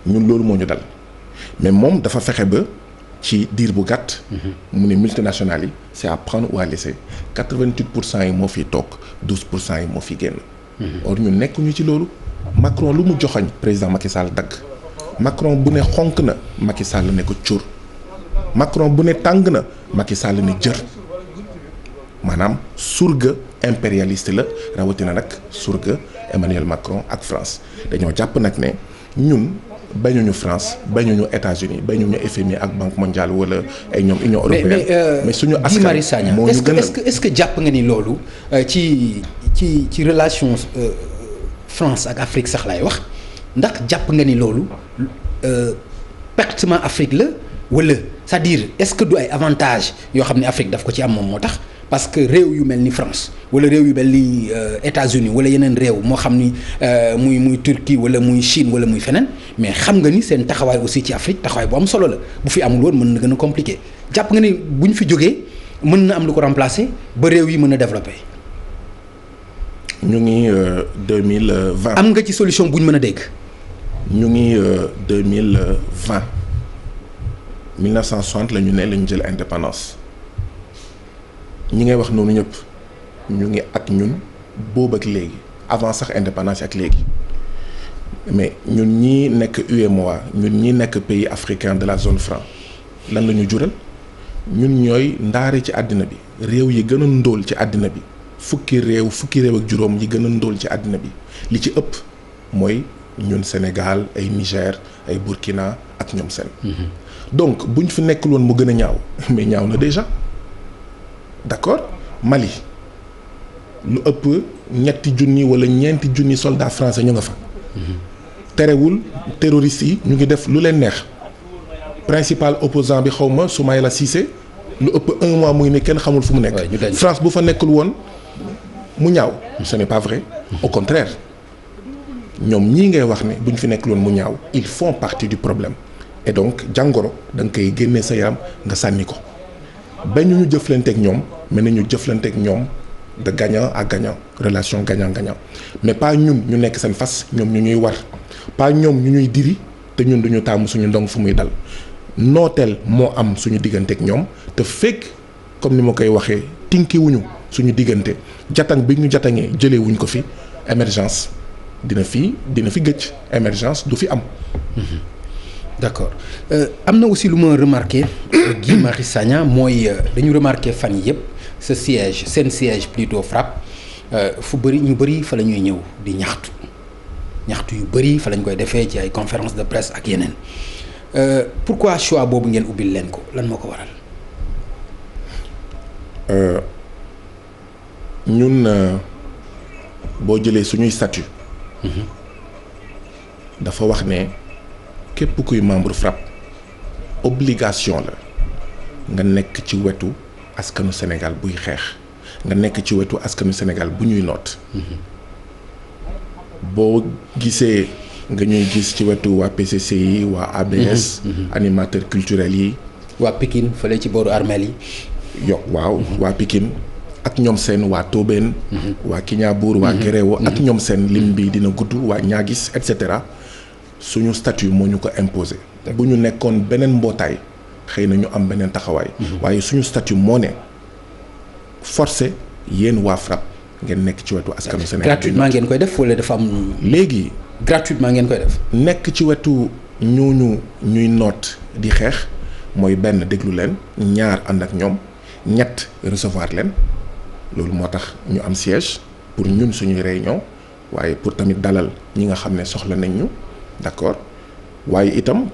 ñun loolu moo ñu dal mais moom dafa fexe ba ci diir bu gàtt. mu ne multinationales yi c'est à prendre ou à laisser 88% yi moo fiy toog 12% yi moo fiy génn. or ñu nekkuñu ci loolu Macron lu mu joxoñ président Macky Sall dagg Macron bu ne xonk na Macky Sall ne ko cur Macron bu ne tàng na Macky Sall ne jër maanaam surga impérialiste la rawatina nag surga Emmanuel Macron ak France dañoo jàpp nag ne ñun bañuñu France bañuñu États-Unis bañuñu FMI ak Banque mondiale wala ay ñoom Union européenne mais suñu askan moo ñu gënal est-ce que jàpp nga ni loolu ci relation France ak Afrique sax laay wax ndax jàpp nga ni loolu pertement Afrique la wala c'est-à-dire est-ce que du ay avantages yoo xam ne Afrique daf ko ci am moom moo tax parce que réew yu mel ni France wala réew yu mel ni États-Unis wala yeneen réew moo xam ni muy Turquie wala muy Chine wala muy feneen mais xam nga ni seen taxawaay aussi ci Afrique taxawaay bu am solo la bu fi amul woon mën na gën a compliqué jàpp nga ni bu ñu fi jógee mën na am lu ko remplacer ba réew yi mën a développer. ñu ngi 2020. am nga ci solution bu ñu mën a dégg. ñu ngi 2020 1960 la ñu ne la ñu jël indépendance ñi ngay wax noonu ñëpp ñu ngi ak ñun boobu ak léegi avant sax indépendance ak léegi mais ñun ñii nekk UEMOA ñun ñii nekk pays africain de la zone franc lan la ñu jural ñun ñooy ndaare ci àddina bi réew yi gën a ndóol ci àddina bi. fukki réew ak juróom yi gën a ndóol ci àddina bi li ci ëpp mooy ñun Sénégal ay Niger ay Burkina ak ñoom seen. donc buñ fi nekkul woon mu gën a ñaaw mais ñaaw na déjà d'accord Mali lu ëpp ñetti junni wala ñeenti junni soldats français ñu nga fa. terewul terroristes yi ñu ngi def lu leen neex principal opposant bi xawma Soumaïla Cissé lu ëpp 1 mois muy ne kenn xamul fu mu nekk. France bu fa nekkul woon. mu ñaaw ce n'est pas vrai au contraire ñoom ñii ngay wax ne bu ñu fi nekk loon mu ñaaw ils font partie du problème et donc jàngoro da nga koy génnee sa yaram nga sànni ko ba ñu jëflanteeg ñoom mais nañu jëflanteeg ñoom de gagnant à gagnant relation gagnant-gagnant mais pas ñun ñu nekk seen fas ñoom ñu ñuy war pas ñoom ñu ñuy diri te ñun duñu taamu suñu ndong fu muy dal nooteel moo am suñu digganteeg ñoom te fekk comme ni ma koy waxee tinkiwuñu suñu diggante jatang bi ñu jatangee jëlee wuñ ko fi émergence dina fi gëcc émergence du fi am. d'accord am na aussi lu ma remarqué Guy Marius Sagna mooy dañu remarqué fan yii yëpp sa siège seen siège plutôt FRAPP fu bëri ñu bëri fa la ñuy ñëw di ñaxtu yu bëri fa lañ koy defee ci ay conférence de presse ak yeneen pourquoi choix boobu ngeen ubbil leen ko lan moo ko waral. ñun boo jëlee suñuy statut dafa wax ne képp kuy membre FRAPP obligation la nga nekk ci wetu askanu Sénégal buy xeex nga nekk ci wetu askanu Sénégal bu ñuy noot boo gisee nga ñuy gis ci wetu waa PCC yi waa ABS animateur culturel yi waa Pikine fële ci booru armeel yi waaw waa Pikine ak ñoom seen waa Tobène waa Kiñaabuur waa Guéréo ak ñoom seen lim bi dina gudd waa Ñaagis et cetera suñu statut moo ñu ko imposé bu ñu nekkoon beneen mbootaay xëy na ñu am beneen taxawaay waaye suñu statut moo ne forcé yéen waa FRAPP ngeen nekk ci wetu askanu Sénégal gratuitement ngeen koy def wala dafa am léegi gratuitement ngeen koy def nekk ci wetu ñooñu ñuy noot di xeex mooy benn déglu leen ñaar ànd ak ñoom ñett recevoir leen loolu moo tax ñu am siège pour ñun suñuy réunion waaye pour tamit dalal ñi nga xam ne soxla nañ ñu d'accord waaye itam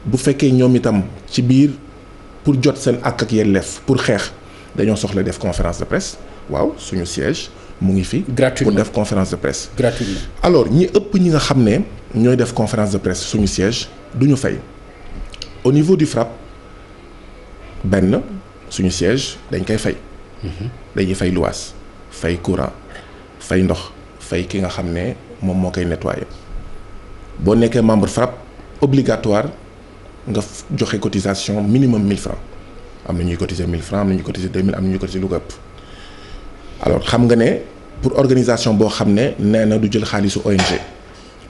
bu fekkee ñoom itam ci biir pour jot seen àq ak yelleef pour xeex dañoo soxla def conférence de presse waaw suñu siège mu ngi fi pour def conférence de presse gratuitement alors ñi ëpp ñi nga xam ne ñooy def conférence de presse suñu siège duñu fay au niveau du FRAPP benn suñu siège dañ koy fay dañuy fay luwaas fay courant fay ndox fay ki nga xam ne moom moo koy nettoyer boo nekkee membre FRAPP obligatoire nga joxe cotisation minimum 1000 francs am na ñuy cotiser 1000 francs am na ñuy cotiser 2000 am na ñuy cotiser lu ko ëpp alors xam nga ne pour organisation boo xam ne nee na du jël xaalisu ONG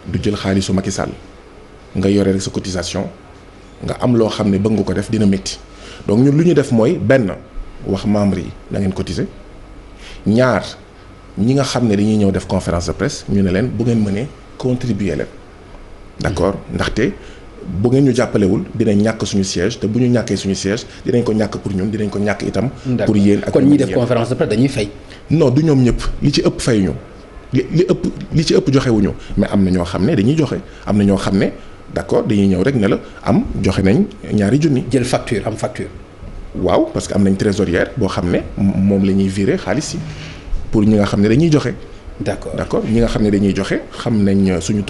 du jël xaalisu Macky Sall nga yore rek sa cotisation nga am loo xam ne bëgg nga ko def dina métti donc ñun lu ñu def mooy benn wax membre yi na ngeen cotiser ñaar ñi nga xam ne dañuy ñëw def conférence de presse ñu ne leen bu ngeen mënee contribuer leen d'accord ndaxte bu ngeen ñu jàppalewul dinañ ñàkk suñu siège te bu ñu ñàkkee suñu siège dinañ ko ñàkk pour ñun dinañ ko ñàkk itam pour yéen ak kon ñi def conférence de presse dañuy fay non du ñoom ñëpp li ci ëpp fayuñu li ci ëpp joxewuñu mais am na ñoo xam ne dañuy joxe am na ñoo xam ne d'accord dañuy ñëw rek ne la am joxe nañ ñaari junni jël facture am facture waaw parce que am nañ trésorière boo xam ne moom la ñuy virer xaalis yi pour ñi nga xam ne dañuy joxe d'accord ñi nga xam ne dañuy joxe xam nañ suñu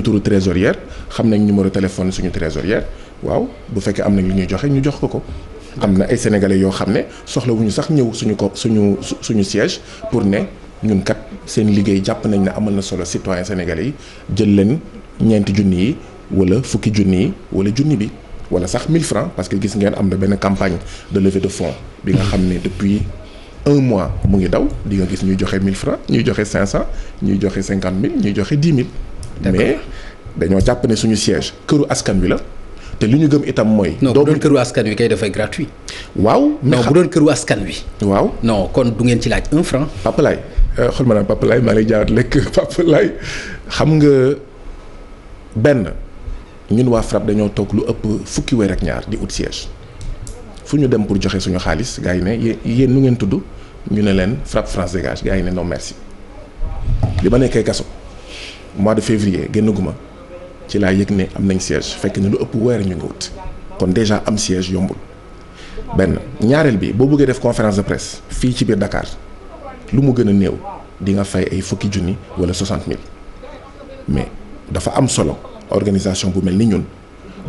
turu trésorière xam nañ numéro téléphone suñu trésorière waaw bu fekkee am nañ lu ñuy joxe ñu jox ko am na ay sénégalais yoo xam ne soxlawuñu sax ñëw suñu siège pour ne ñun kat seen liggéey jàpp nañ ne amal na solo citoyen sénégalais yi jël leen ñeenti junni yi wala fukki junni yi wala junni bi wala sax 1000 francs parce que gis ngeen am na benn campagne de levée de fonds bi nga xam ne depuis 1 mois mu ngi daw di nga gis ñuy joxe 1000 francs ñuy joxe 500 ñuy joxe 50 000 ñuy joxe 10 000. mais dañoo jàpp ne suñu siège këru askan wi la te li ñu gëm itam mooy. non bu doon këru askan wi kay dafay gratuit. waaw non bu doon këru askan wi. waaw non kon du ngeen ci laaj 1 franc. Papa Laye xool ma naan Papa Laye maa lay jaarat lekk Papa Laye xam nga benn ñun waa FRAPP dañoo toog lu ëpp fukki weer ak ñaar di ut siège fu ñu dem pour joxe suñu xaalis gars yi ne yéen nu ngeen tudd ñu ne leen FRAPP France Dégage gars yi ne non merci li ma nekkee kaso mois de février génnaguma ci laa yëg ne am nañ siège fekk ne lu ëpp weer ñu ngi wut kon déjà am siège yombul benn ñaareel bi boo bëggee def conférence de presse fii ci biir Dakar lu mu gën a néew di nga fay ay fukki junni wala 60 000 mais dafa am solo organisation bu mel ni ñun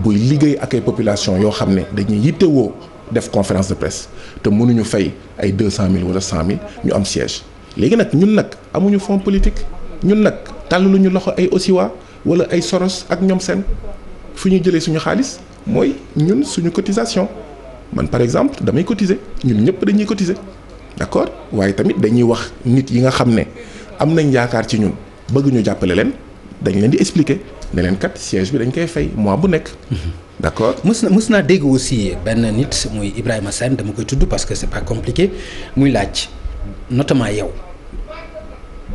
buy liggéey ak ay population yoo xam ne dañuy yittewoo def conférence de presse te mënuñu fay ay 200 000 wala 100 000 ñu am siège léegi nag ñun nag amuñu fond politique ñun nag tàllaluñu loxo ay Osiwa wala ay Soros ak ñoom seen fu ñuy jëlee suñu xaalis mooy ñun suñu cotisation man par exemple damay cotiser ñun ñëpp dañuy cotiser d'accord waaye tamit dañuy wax nit yi nga xam ne am nañ yaakaar ci ñun bëgg ñu jàppale leen dañ leen di expliquer ne leen kat siège bi dañ koy fay mois bu nekk. d'accord mës naa dégg aussi benn nit muy Ibrahima Sène dama koy tudd parce que c'est pas compliqué muy laaj notamment yow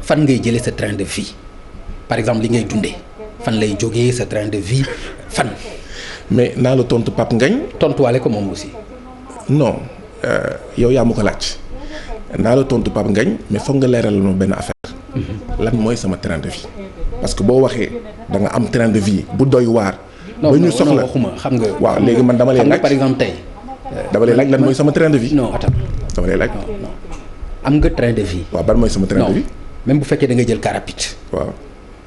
fan ngay jëlee sa train de vie par exemple li ngay dundee fan lay jógee sa train de vie fan. mais naa la tontu Pape Ngagne. tontuwaale ko moom aussi. non yow yaa ma ko laaj naa la tontu Pape Ngagne mais foog nga leeral ma benn affaire. lan mooy sama train de vie. parce que boo waxee da nga am train de vie bu doy waar. ba ñu soxla waxuma xam nga. waaw léegi man dama lay laaj par exemple tey. dama lay laaj lan mooy sama train de vie. non attends. dama lay laaj. non am nga train de vie. waaw ban mooy sama train de vie. même bu fekkee da nga jël car rapide. waaw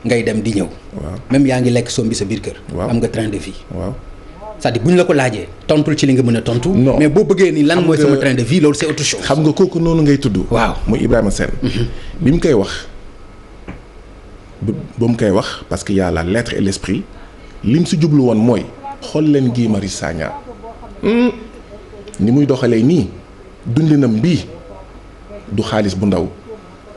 ngay dem di ñëw. waaw même yaa ngi lekk sombi sa biir kër. waaw am nga train de vie. waaw c'est-à-dire bu ñu la ko laajee tontul ci li nga mën a tontu. non mais boo bëggee ni lan mooy sama train de vie loolu c'est autre chose. xam nga kooku noonu ngay tudd. waaw muy Ibrahima Sène. bi mu koy wax ba mu koy wax parce que y a la lettre et l'esprit lim si jublu woon mooy xool leen Guy Marius Sagna ni muy doxalee nii dundinam bii du xaalis bu ndaw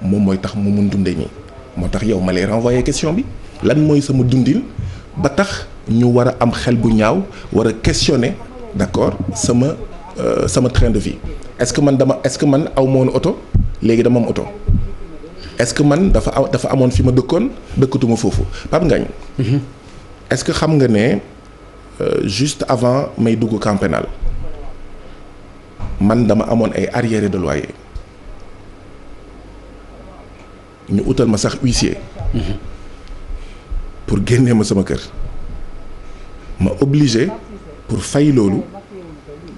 moom mooy tax mu mun dundee nii moo tax yow ma lay renvoyer question bi lan mooy sama dundin ba tax ñu war a am xel bu ñaaw war a questionner d'accord sama train de vie est-ce que man aw ma woon oto léegi dama am oto est-ce que man dafa amoon fi ma dëkkoon dëkkatuma foofu Pape Ngagne. est-ce que xam nga ne juste avant may dugg camp pénal man dama amoon ay arriérés de loyer ñu utal ma sax huissier. pour génnee ma sama kër ma obligé pour fay loolu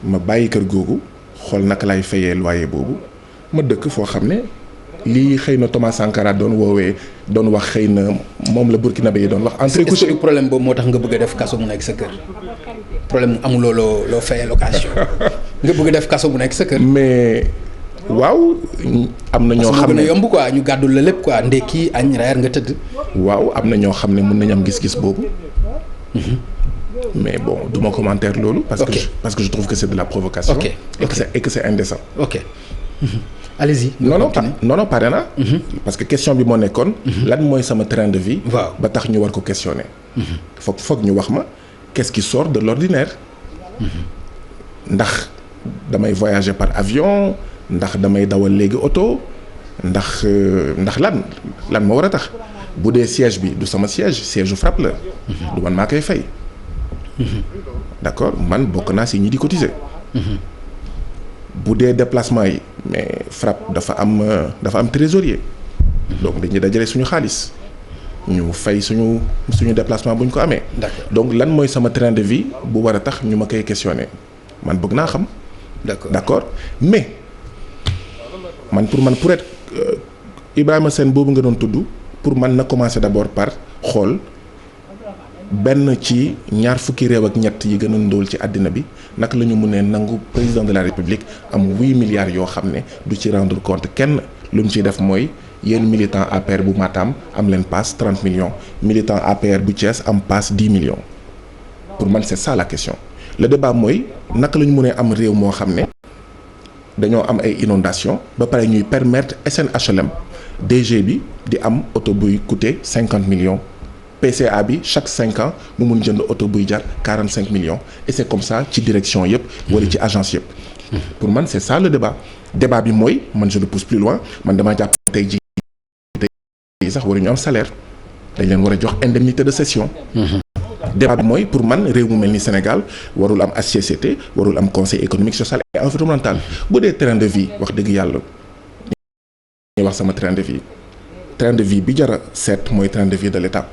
ma bàyyi kër googu xool naka lay fayee loyer boobu ma dëkk foo xam ne lii xëy na Thomas Sankara doon wax xëy na moom la Burkinabé yi doon wax. entrée couchée est-ce que problème boobu moo tax nga bëgg a def kaso mu nekk sa kër problème amuloo loo fayee location nga bëgg a def kaso mu nekk sa kër. mais waaw am na ñoo xam ne gën a yomb quoi ñu gàddul la lépp quoi ndekki añ reer nga tëdd. waaw am na ñoo xam ne mën nañu am gis-gis boobu. mais bon du ma commentaire loolu. parce que je trouve que c'est de la provocation. Et que c'est indécent. ok. allez-y. non pare na. parce que question bi moo nekkoon. lan mooy sama train de vie. waaw ba tax ñu war ko questionner. foog ñu wax ma qu'est-ce qui sort de l'ordinaire. ndax damay voyager par avion ndax damay dawal léegi oto ndax lan moo war a tax bu dee siège bi du sama siège u frappe la. du man maa koy fay. d'accord man bokk naa si ñi di cotiser. bu dee déplacement yi mais frappe dafa am trésorier. donc dañuy dajale suñu xaalis ñu fay suñu déplacement bu ñu ko amee. d'accord donc lan mooy sama train de vie bu war a tax ñu ma koy questionner man bëgg naa xam. d'accord mais pour être Ibrahima Sène boobu nga doon tudd pour man na commencer d'abord par xool benn ci ñaar fukki réew ak ñett yi gën a ndóol ci àddina bi naka la ñu mënee nangu président de la république am 8 milliards yoo xam ne du ci rendre compte kenn lu mu ciy def mooy yéen militant APR bu Matam am leen passe 30 millions militant APR bu Thiès am passe 10 millions pour man c'est ça la question le débat mooy naka la ñu mënee am réew moo xam ne dañoo am ay inondations ba pare ñuy permettre SNHLM DG bi di am oto buy coûter 50 millions PCA bi chaque 5 ans mu mun jënd oto buy jar 45 millions et c'est comme ça ci direction yëpp wala ci agence yëpp. pour man c'est ça le débat bi mooy man je le pousse plus loin man damaa jàpp tey jii sax waruñu am salaire dañ leen war a jox indemnité de cession. débat bi mooy pour man réew mu mel ni Sénégal warul am HCCT warul am conseil économique social et environnemental bu dee train de vie wax dëgg yàlla ñuy wax sama train de vie bi jara seet mooy train de vie de l'État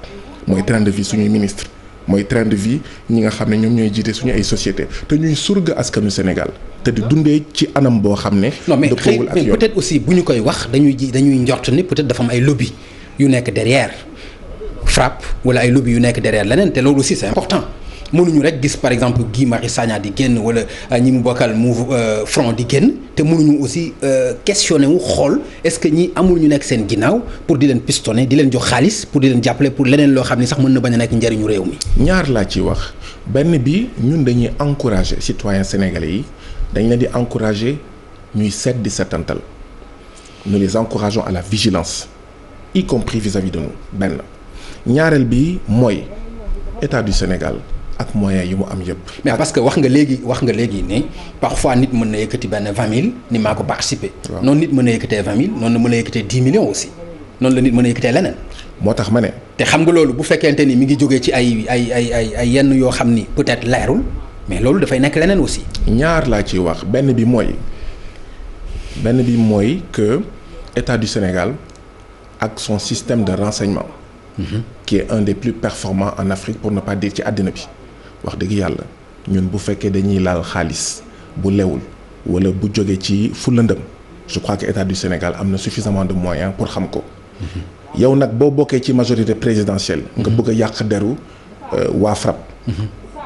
mooy train de vie suñuy ministre mooy train de vie ñi nga xam ne ñoom ñooy jiite suñu ay société te ñuy surga askanu Sénégal te di dundee ci anam boo xam ne. non mais peut-être aussi bu ñu koy wax dañuy njort ni peut-être dafa am ay lobby yu nekk derrière frappe wala ay lobby yu nekk derrière leneen te loolu aussi c'est important mënuñu rek gis par exemple Guy Marius Sagna di génn wala ñi mu bokkal front di génn te mënuñu aussi questionner wu xool est-ce que ñi amul ñu nekk seen ginnaaw pour di leen pistonner di leen jox xaalis pour di leen jàppale pour leneen loo xam ne sax mën na bañ a nekk njëriñu réew mi. ñaar laa ci wax benn bi ñun dañuy encourager citoyens sénégalais yi dañ leen di encourager ñuy seet di seetantal nous les encourageons à la vigilance y compris vis-à-vis de nous benn ñaareel bi mooy état du Sénégal. ak moyens yi mu am yëpp. mais parce que wax nga léegi ne parfois nit mën na yëkkati benn 20 000 ni maa ko participer. waaw noonu nit mën na yëkkatee 20 000 noonu la mën a yëkkatee 10 millions aussi noonu la nit mën a yëkkatee leneen. moo tax ma ne. te xam nga loolu bu fekkente ni mi ngi jógee ci ay yenn yoo xam ni peut-être leerul mais loolu dafay nekk leneen aussi. ñaar laa ciy wax benn bi mooy que État du Sénégal ak son système de renseignement. qui est un des plus performants en Afrique pour ne pas dire ci àddina bi wax dëgg yàlla ñun bu fekkee dañuy laal xaalis bu lewul wala bu jógee ci fu lëndëm je crois que État du Sénégal am na suffisamment de moyens pour xam ko. yow nag boo bokkee ci majorité présidentielle. nga bëgg a yàq deru waa FRAPP.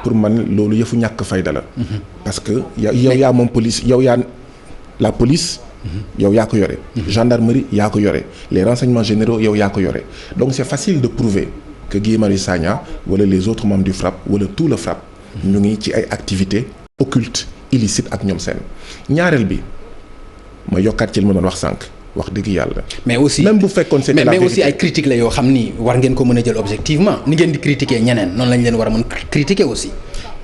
pour man loolu yëfu ñàkk fayda la. parce que yow yaa moom police yow yaa la police. yow yaa ko yore. gendarmerie yaa ko yore les renseignements généraux yow yaa ko yore donc c'est facile de prouver que Guy Marius Sagna wala les autres membres du FRAPP wala tout le FRAPP ñu ngi ci ay activités occultes illicites ak ñoom seen ñaareel bi ma yokkaat ci li ma doon wax sànq wax dëgg yàlla. mais aussi même bu fekkoon c'était la vérité mais aussi ay critiques la yoo xam ni war ngeen ko mën a jël objectivement ni ngeen di critiquer ñeneen noonu lañ leen war a mën critiquer aussi.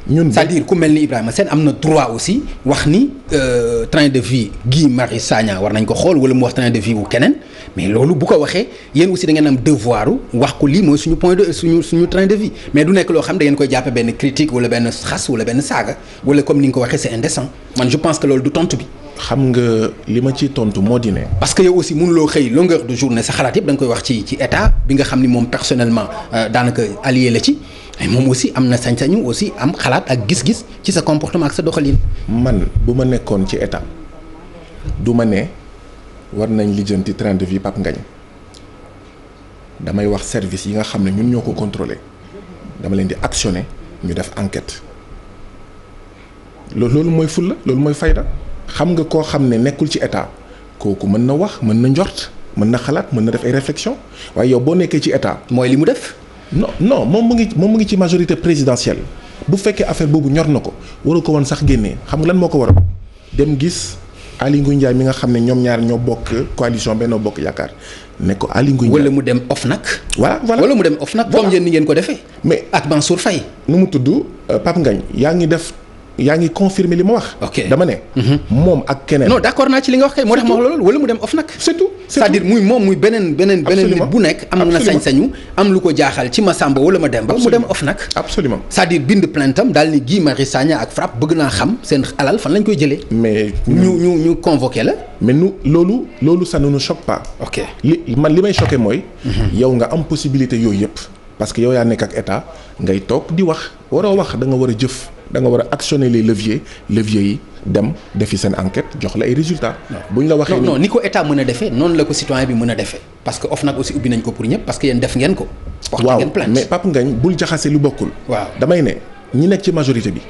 ñun c'est-à-dire ku mel ni Ibrahima Sène am na droit aussi wax ni train de vie Guy Marius Sagna war nañ ko xool wala mu wax train de vie wu keneen mais loolu bu ko waxee yéen aussi da ngeen am devoir wax ko lii mooy suñu point de suñu train de vie mais du nekk loo xam da ngeen koy jàppe benn critique wala benn xas wala benn saaga wala comme ni nga ko waxee c'est indécent man je pense que loolu du tontu bi. xam nga li ma ciy tontu moo di ne. parce que yow aussi mënuloo xëy longueur de journée sa xalaat yëpp da nga koy wax ci état bi nga xam ni moom personnellement daanaka allié la ci. mais moom aussi am na sañ-sañu aussi am xalaat ak gis-gis ci sa comportement ak sa doxalin. man bu ma nekkoon ci état du ma ne war nañ lijjanti train de vie Pape Ngagne damay wax service yi nga xam ne ñun ñoo ko contrôler dama leen di actionner ñu def enquête loolu mooy fulla loolu mooy fayda xam nga koo xam ne nekkul ci état kooku mën na wax mën na njort mën na xalaat mën na def ay réflexion waaye yow boo nekkee ci état. mooy li mu def. non moom mu ngi ci majorité présidentielle bu fekkee affaire boobu ñor na ko waru ko woon sax génnee xam nga lan moo ko waral dem gis Aly Ngouille Ndiaye mi nga xam ne ñoom ñaar ñoo bokk coalition Benno Bokk Yaakaar ne ko Aly Ngouille Ndiaye wala mu dem OFNAC. voilà wala mu dem OFNAC. comme yéen ni ngeen ko defee. mais ak Mansour Faye. nu mu tudd Pape Ngagne yaa ngi confirmer li ma wax. ok dama ne. moom ak keneen. non d'accord naa ci li nga wax kay moo tax ma wax loolu wala mu dem OFNAC. c'est tout c'est-à-dire muy moom muy beneen nit bu nekk. am na sañ-sañu am lu ko jaaxal ci Massamba wala ma Demba. mu dem OFNAC. absolument c'est-à-dire bind plainte am daal ni Guy Marius Sagna ak FRAPP bëgg naa xam seen alal fan lañ koy jëlee. mais ñu convoqué la. mais loolu ça ne nous choque pas. ok li may choqué mooy. yow nga am possibilité yooyu yëpp. parce que yow yaa nekk ak état ngay toog di wax waroo wax da nga war a jëf. da nga war a actionner les leviers yi dem defi seen enquête jox la ay résultats. bu ñu la waxee non ni ko état mën a defee noonu la ko citoyen bi mën a defee parce que OFNAC aussi ubbi nañ ko pour ñëpp parce que yéen def ngeen ko. porté ngeen plainte mais Pape Ngagne bul jaxase lu bokkul. waaw damay ne ñi nekk ci majorité bi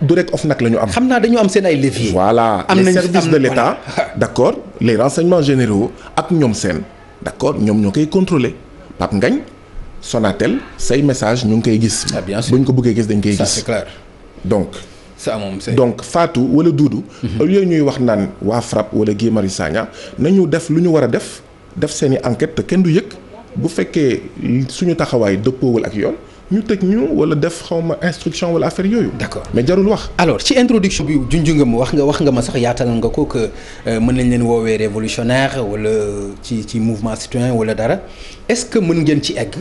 du rek OFNAC la ñu am. xam naa dañu am seen ay leviers. voilà les services de l'État d'accord les renseignements généraux ak ñoom seen d'accord ñoom ñoo koy contrôler Pape Ngagne Sonatel say message ñu ngi koy gis. bien sûr bu ñu ko bëggee gis dañ koy gis. ça c'est clair. donc. ça moom c'est donc Fatou wala Doudou. au lieu ñuy wax naan waa FRAPP wala Guy Marius Sagna nañu def lu ñu war a def seeni enquête te kenn du yëg bu fekkee suñu taxawaay dëppoowul ak yoon ñu tëj ñu wala def xawma instruction wala affaire yooyu. d'accord mais jarul wax. alors ci introduction bi junj nga ma wax nga ma sax yaatal nga ko que mën nañ leen woowee révolutionnaire wala ci mouvement citoyen wala dara est-ce que mën ngeen ci egg.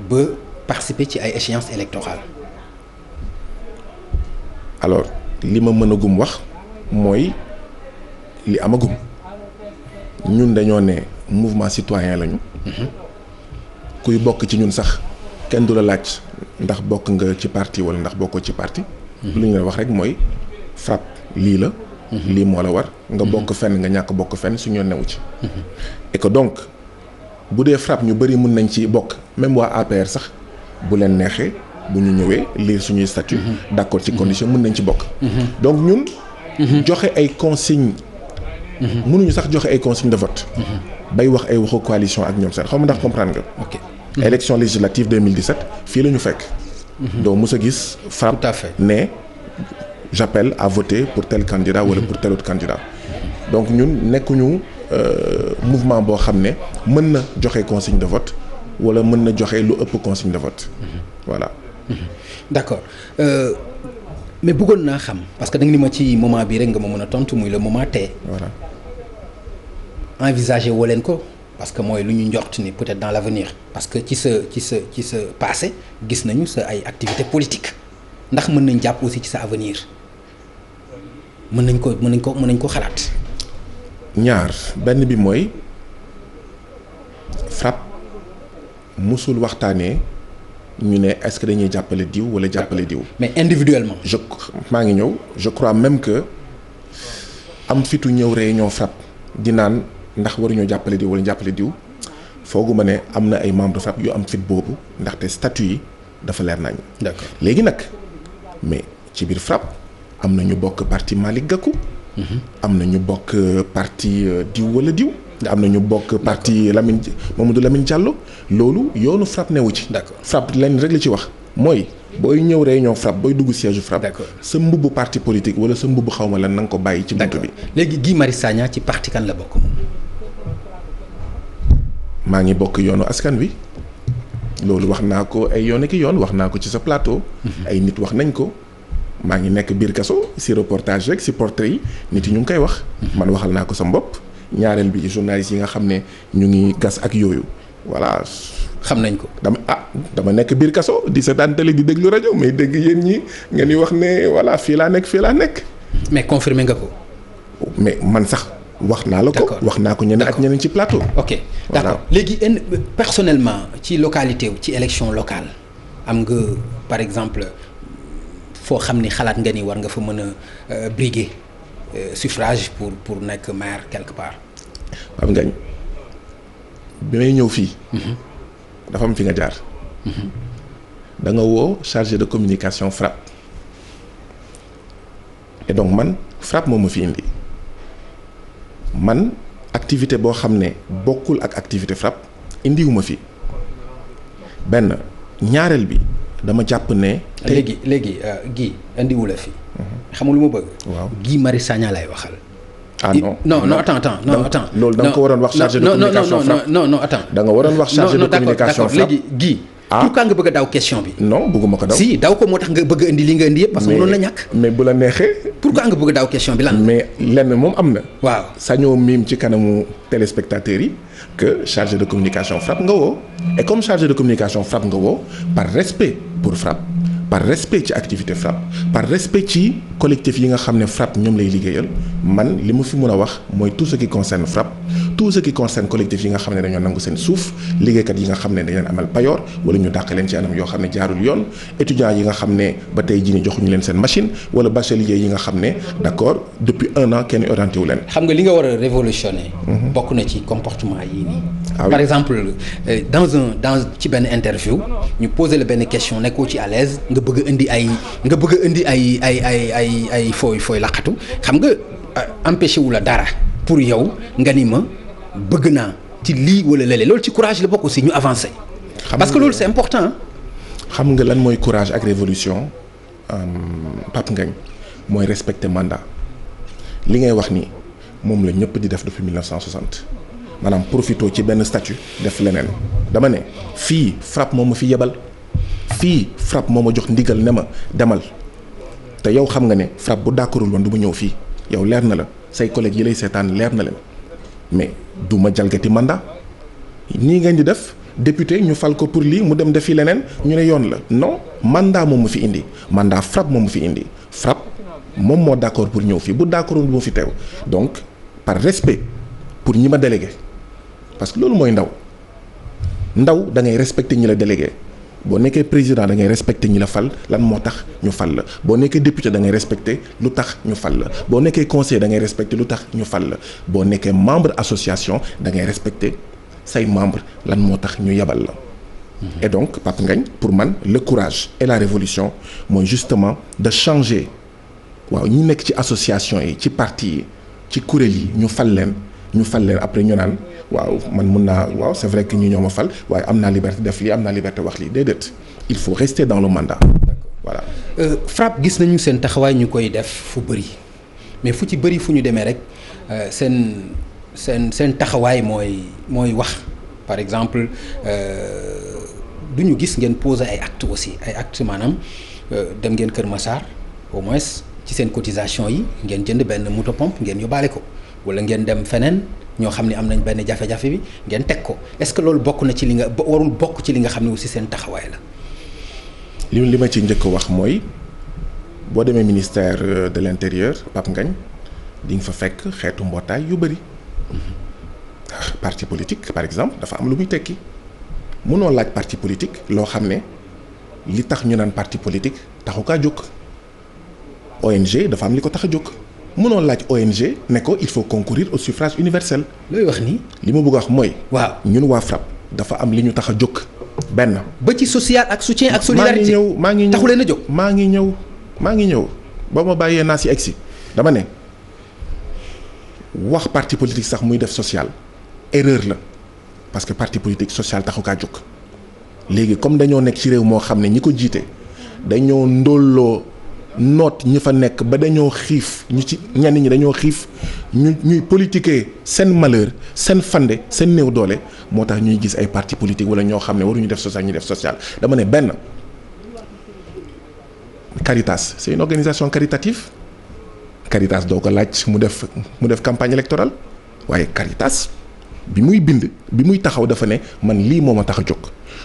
ba participer ci ay échéances électorales. alors li ma mën a gum wax mooy li amagum ñun dañoo ne mouvement citoyen lañu. kuy bokk ci ñun sax kenn du la laaj ndax bokk nga ci parti wala ndax bokkoo ci parti. lu ñu la wax rek mooy FRAPP lii la. lii moo la war. nga bokk fenn nga ñàkk bokk fenn suñu newu ci. et que donc. bu dee FRAPP ñu bëri mën nañ ci bokk même waa APR sax bu leen neexee bu ñu ñëwee lire suñuy statut d'accord ci condition mën nañ ci bokk donc ñun joxe ay consignes mënuñu sax joxe ay consignes de vote bay wax ay waxu coalition ak ñoom seen xaw ma ndax comprendre nga ok élection législative 2017 fii la ñu fekk donc mos a gis FRAPP tout à fait ne j'appelle à voter pour tel candidat wala pour tel autre candidat donc ñun nekkuñu mouvement boo xam ne mën na joxe consigne de vote wala mën na joxe lu ëpp consigne de vote voilà. d'accord mais bëggoon naa xam parce que da nga ni ma ci moment bii rek nga ma mën a tontu muy le moment tey. voilà. envisager woo leen ko parce que mooy lu ñu njort ni peut-être dans l'avenir parce que ci sa passé gis nañu sa ay activités politiques ndax mën nañ jàpp aussi ci sa avenir mën nañ ko xalaat. ñaar benn bi mooy FRAPP musul waxtaanee ñu ne est-ce que dañuy jàppale diw wala jàppale diw. mais individuellement. maa ngi ñëw je crois même que am fitu ñëw réunion FRAPP di naan ndax waruñoo jàppale diw wala jàppale diw fooguma ne am na ay membres FRAPP yu am fit boobu ndaxte statut yi dafa leer nañ. d'accord léegi nag mais ci biir FRAPP am na ñu bokk parti Malick Gakou. am na ñu bokk parti diw wala diw. am na ñu bokk parti Mamadou Lamine Diallo loolu yoonu FRAPP newu ci. d'accord FRAPP lenn rek li ci wax mooy booy ñëw réunion FRAPP booy dugg siège FRAPP. d'accord sa mbubbu parti politique wala sa mbubbu xawma lan na nga ko bàyyi. ci buntu bi léegi Guy Marius Sagna ci parti kan la bokk moom. maa ngi bokk yoonu askan wi loolu wax naa ko ay yoon ki yoon wax naa ko ci sa plateau. ay nit wax nañ ko. maa ngi nekk biir kaso si reportage rek si portrait yi nit yi ñu ngi koy wax. man waxal naa ko sa bopp. ñaareel bi journaliste yi nga xam ne ñu ngi gas ak yooyu voilà. xam nañ ko. dama nekk biir kaso di seetaan télé di déglu rajo mais dégg yéen ñi nga ni wax ne voilà fii laa nekk. mais confirmé nga ko. mais man sax wax naa la ko. wax naa ko ñeneen ak ñeneen ci plateau. ok d'accord léegi personnellement ci localité ci élection locale am nga par exemple foo xam ni xalaat nga ni war nga fa mën a briguer suffrage pour nekk maire quelque part. xam nga bi may ñëw fii. dafa am fi nga jaar. da nga woo chargé de communication FRAPP et donc man FRAPP moom ma fi indi man activité boo xam ne bokkul ak activité FRAPP indiwuma fi benn ñaareel bi dama jàpp ne. léegi Guy indiwu la fi. xam nga lu ma bëgg. waaw Guy Marius Sagna lay waxal. ah non attends. loolu da nga ko waroon wax chargé de communication FRAPP non attends. da nga waroon wax chargé de communication FRAPP léegi Guy. pourquoi nga bëgg a daw question bi. non bëgguma ko daw. si daw ko moo tax nga bëgg a indi li nga indi yëpp. parce que mënoon na ñàkk. mais bu la neexee. pourquoi nga bëgg a daw question bi lan. mais lenn moom am na. waaw sañoo miim ci kanamu téléspectateurs yi que chargé de communication FRAPP nga woo. et comme chargé de communication FRAPP nga woo par respect pour FRAPP par respect ci activité FRAPP par respect ci collectif yi nga xam ne FRAPP ñoom lay liggéeyal man li ma fi mun a wax mooy tout ce qui concerne FRAPP tout ce qui concerne collectif yi nga xam ne dañoo nangu seen suuf liggéeykat yi nga xam ne dañ leen amal payoor wala ñu dàq leen ci anam yoo xam ne jaarul yoon étudiants yi nga xam ne ba tey jii ni joxuñu leen seen machine wala bachelier yi nga xam ne d'accord depuis 1 an kenn orienté wu leen. xam nga li nga war a révolutionner. bokk na ci comportement yii nii. par exemple dans ci benn interview ñu poser la benn question nekkoo ci à l'aise nga bëgg a indi ay fooy laqatu xam nga empêché wu la dara pour yow nga ni ma bëgg naa ci lii wala lële loolu ci courage la bokk aussi ñu avancer. parce que loolu c'est important. xam nga lan mooy courage ak révolution Pape Ngagne mooy respecter mandat li ngay wax ni moom la ñëpp di def depuis 1960 maanaam profito ci benn statut def leneen dama ne fii FRAPP moo ma fi yebal. fii FRAPP moo ma jox ndigal ne ma demal te yow xam nga ne FRAPP bu d'accordul woon du ma ñëw fii yow leer na la say collègues yi lay seetaan leer na leen mais du ma jalgati mandat nii ngeen di def député ñu fal ko pour lii mu dem defi leneen ñu ne yoon la non mandat moom ma fi indi mandat FRAPP moom ma fi indi FRAPP moom moo d'accord pour ñëw fii bu d'accordul du ma fi teew donc par respect pour ñi ma délégué parce que loolu mooy ndaw da ngay respecter ñi la délégué. boo nekkee président da ngay respecter ñi la fal lan moo tax ñu fal la boo nekkee député da ngay respecter lu tax ñu fal la boo nekkee conseiller da ngay respecter lu tax ñu fal la boo nekkee membre association da ngay respecter say membre lan moo tax ñu yebal la. et donc Pape Ngagne pour man le courage et la révolution mooy justement de changer waaw ñi nekk ci association yi ci parti yi ci kuréel yi ñu fal leen après ñu naan. waaw man mun naa waaw c'est vrai que ñu ñoo ma fal waaye am naa liberté def lii am naa liberté wax lii déedéet il faut rester dans le mandat. voilà. FRAPP gis nañu seen taxawaay ñu koy def fu bëri mais fu ci bëri fu ñu demee rek seen taxawaay mooy wax par exemple du ñu gis ngeen poser ay actes aussi ay actes maanaam dem ngeen Kër Massar au moins ci seen cotisation yi ngeen jënd benn moto pompe ngeen yóbbaale ko wala ngeen dem feneen. ñoo xam ne am nañ benn jafe-jafe bi ngeen teg ko est-ce que loolu bokk na ci li nga warul bokk ci li nga xam ne aussi seen taxawaay la. li ma ci njëkk wax mooy boo demee ministère de l'intérieur Pape Ngagne di nga fa fekk xeetu mbootaay yu bëri. parti politique par exemple dafa am lu muy tekki mënoo laaj parti politique loo xam ne li tax ñu naan parti politique taxu kaa jóg. ONG dafa am li ko tax a jóg mënoo laaj ONG ne ko il faut concourir au suffrage universel. looy wax nii. li ma bëgg a wax mooy. waaw ñun waa FRAPP dafa am li ñu tax a jóg benn. ba ci social ak soutien ak solidarité maa ngi ñëw taxu leen a jóg. maa ngi ñëw ba ma bàyyee naa si egsi dama ne wax parti politique sax muy def social erreur la parce que parti politique social taxu kaa jóg léegi comme dañoo nekk ci réew moo xam ne ñi ko jiite dañoo ndóolloo noot ñi fa nekk ba dañoo xiif ñu ci ñenn ñi dañoo xiif ñuy politiquer seen malheur seen fande seen néew doole moo tax ñuy gis ay parti politique wala ñoo xam ne waruñu def social ñu def social dama ne benn Caritas c'est une organisation caritative Caritas doo ko laaj mu def campagne électorale waaye Caritas bi muy bind bi muy taxaw dafa ne man lii moo ma tax a jóg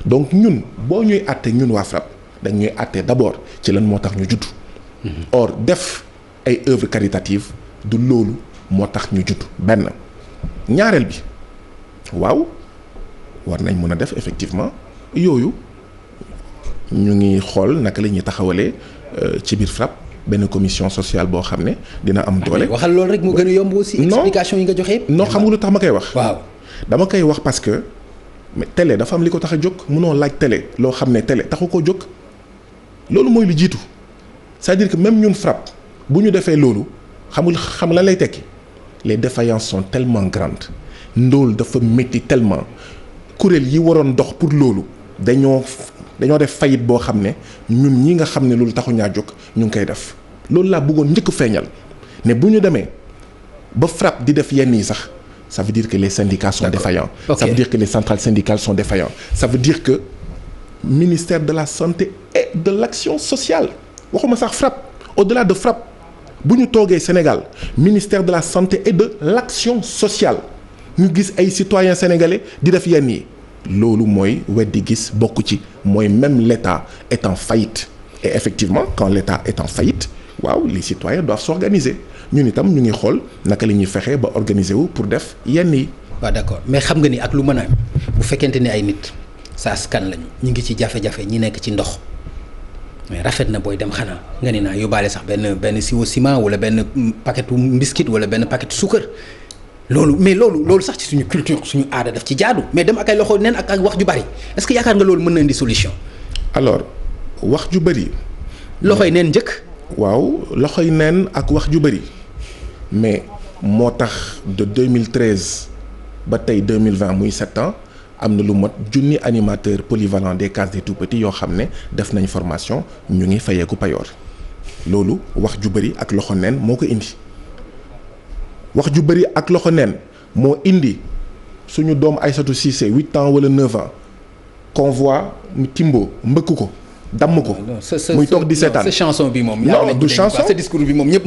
donc ñun boo ñuy àtte ñun waa FRAPP dañ ñuy àtte d'abord ci lan moo tax ñu judd. or def ay œuvres caritatives du loolu moo tax ñu judd benn ñaareel bi waaw war nañ mën a def effectivement yooyu ñu ngi xool naka la ñuy taxawalee ci biir FRAPP benn commission sociale boo xam ne dina am doole. waxal loolu rek mu gën a yomb aussi. explication yi nga joxe yëpp. non xam nga lu tax ma koy wax. waaw dama koy wax parce que mais télé dafa am li ko tax a jóg mënoo laaj télé loo xam ne télé taxu koo jóg loolu mooy lu jiitu. c'est-à-dire que même ñun FRAPP bu ñu defee loolu xam lan lay tekki les défaillances sont tellement grandes ndóol dafa métti tellement kuréel yi waroon dox pour loolu dañoo def faillite boo xam ne ñun ñi nga xam ne loolu taxu ñaa jóg ñu ngi koy def loolu laa bëggoon njëkk feeñal ne bu ñu demee ba FRAPP di def yenn yi sax ça veut dire que les syndicats sont défaillants. Okay. Ça veut dire que les centrales syndicales sont défaillantes. Ça veut dire que ministère de la santé et de l'action sociale waxuma sax FRAPP au-delà de FRAPP bu ñu toogee Sénégal ministère de la santé et de l'action sociale ñu gis ay citoyens sénégalais di def yenn yi loolu mooy weddi gis bokk ci mooy même l'État est en faillite et effectivement quand l'État est en faillite waaw les citoyens doivent s'organiser ñun itam ñu ngi xool naka la ñuy fexee ba organiser wu pour def yenn yi. waaw d'accord mais xam nga ni ak lu mën a bu fekkente ni ay nit sa askan lañu ñu ngi ci jafe-jafe ñi nekk ci ndox. mais rafet na booy dem xanaa nga ne naa yóbbaale sax benn siwo ciment wala benn paquetu biscuit wala benn paquetu suukar loolu sax ci suñu culture suñu aada daf ci jaadu mais dem ak ay loxo neen ak wax ju bari est-ce que yaakaar nga loolu mën na indi solution. alors wax ju bari. loxoy neen njëkk. waaw loxoy neen ak wax ju bari mais moo tax de 2013 ba tey 2020 muy 7 ans. am na lu mot junni animateur polyvalent des cases des tout-petits yoo xam ne def nañ formation ñu ngi fayeeku payoor loolu wax ju bëri ak loxo neen moo ko indi wax ju bëri ak loxo neen moo indi suñu doom Aïssatou Cissé 8 ans wala 9 ans convoi mu Timbo mbëkk ko damm ko. muy toog di seetaan sa chanson bi moom. non du chanson sa discours bi moom ñëpp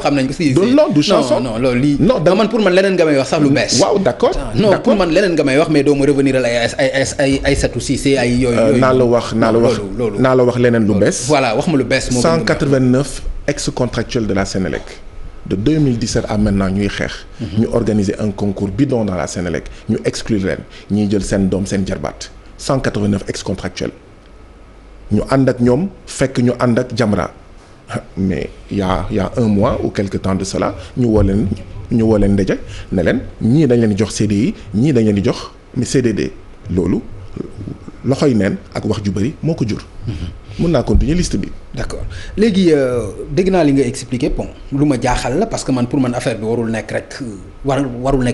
xam nañ ko si. non du chanson non loolu lii. non man pour man leneen nga may wax sax lu bees. waaw d'accord non pour man leneen nga may wax mais doo ma revenir ay Aïssatou Cissé ay yooyu. naa la wax leneen lu bees. voilà wax ma lu bees. moo 189 ex-contractuels de la Sénélec de 2017 à maintenant ñuy xeex. ñu organiser un concours bidon dans la Sénélec ñu exclure leen ñuy jël seen doom seen jarbaat 189 ex-contractuels. ñu ànd ak ñoom fekk ñu ànd ak Jamra mais y a un mois ou quelque temps de cela ñu woo leen ndaje ne leen ñii dañ leen di jox CDI ñii dañ leen di jox mais CDD loolu loxoy neen ak wax ju bëri moo ko jur. mën naa continuer liste bi. d'accord léegi dégg naa li nga expliquer bon lu ma jaaxal la parce que man pour man affaire bi warul nekk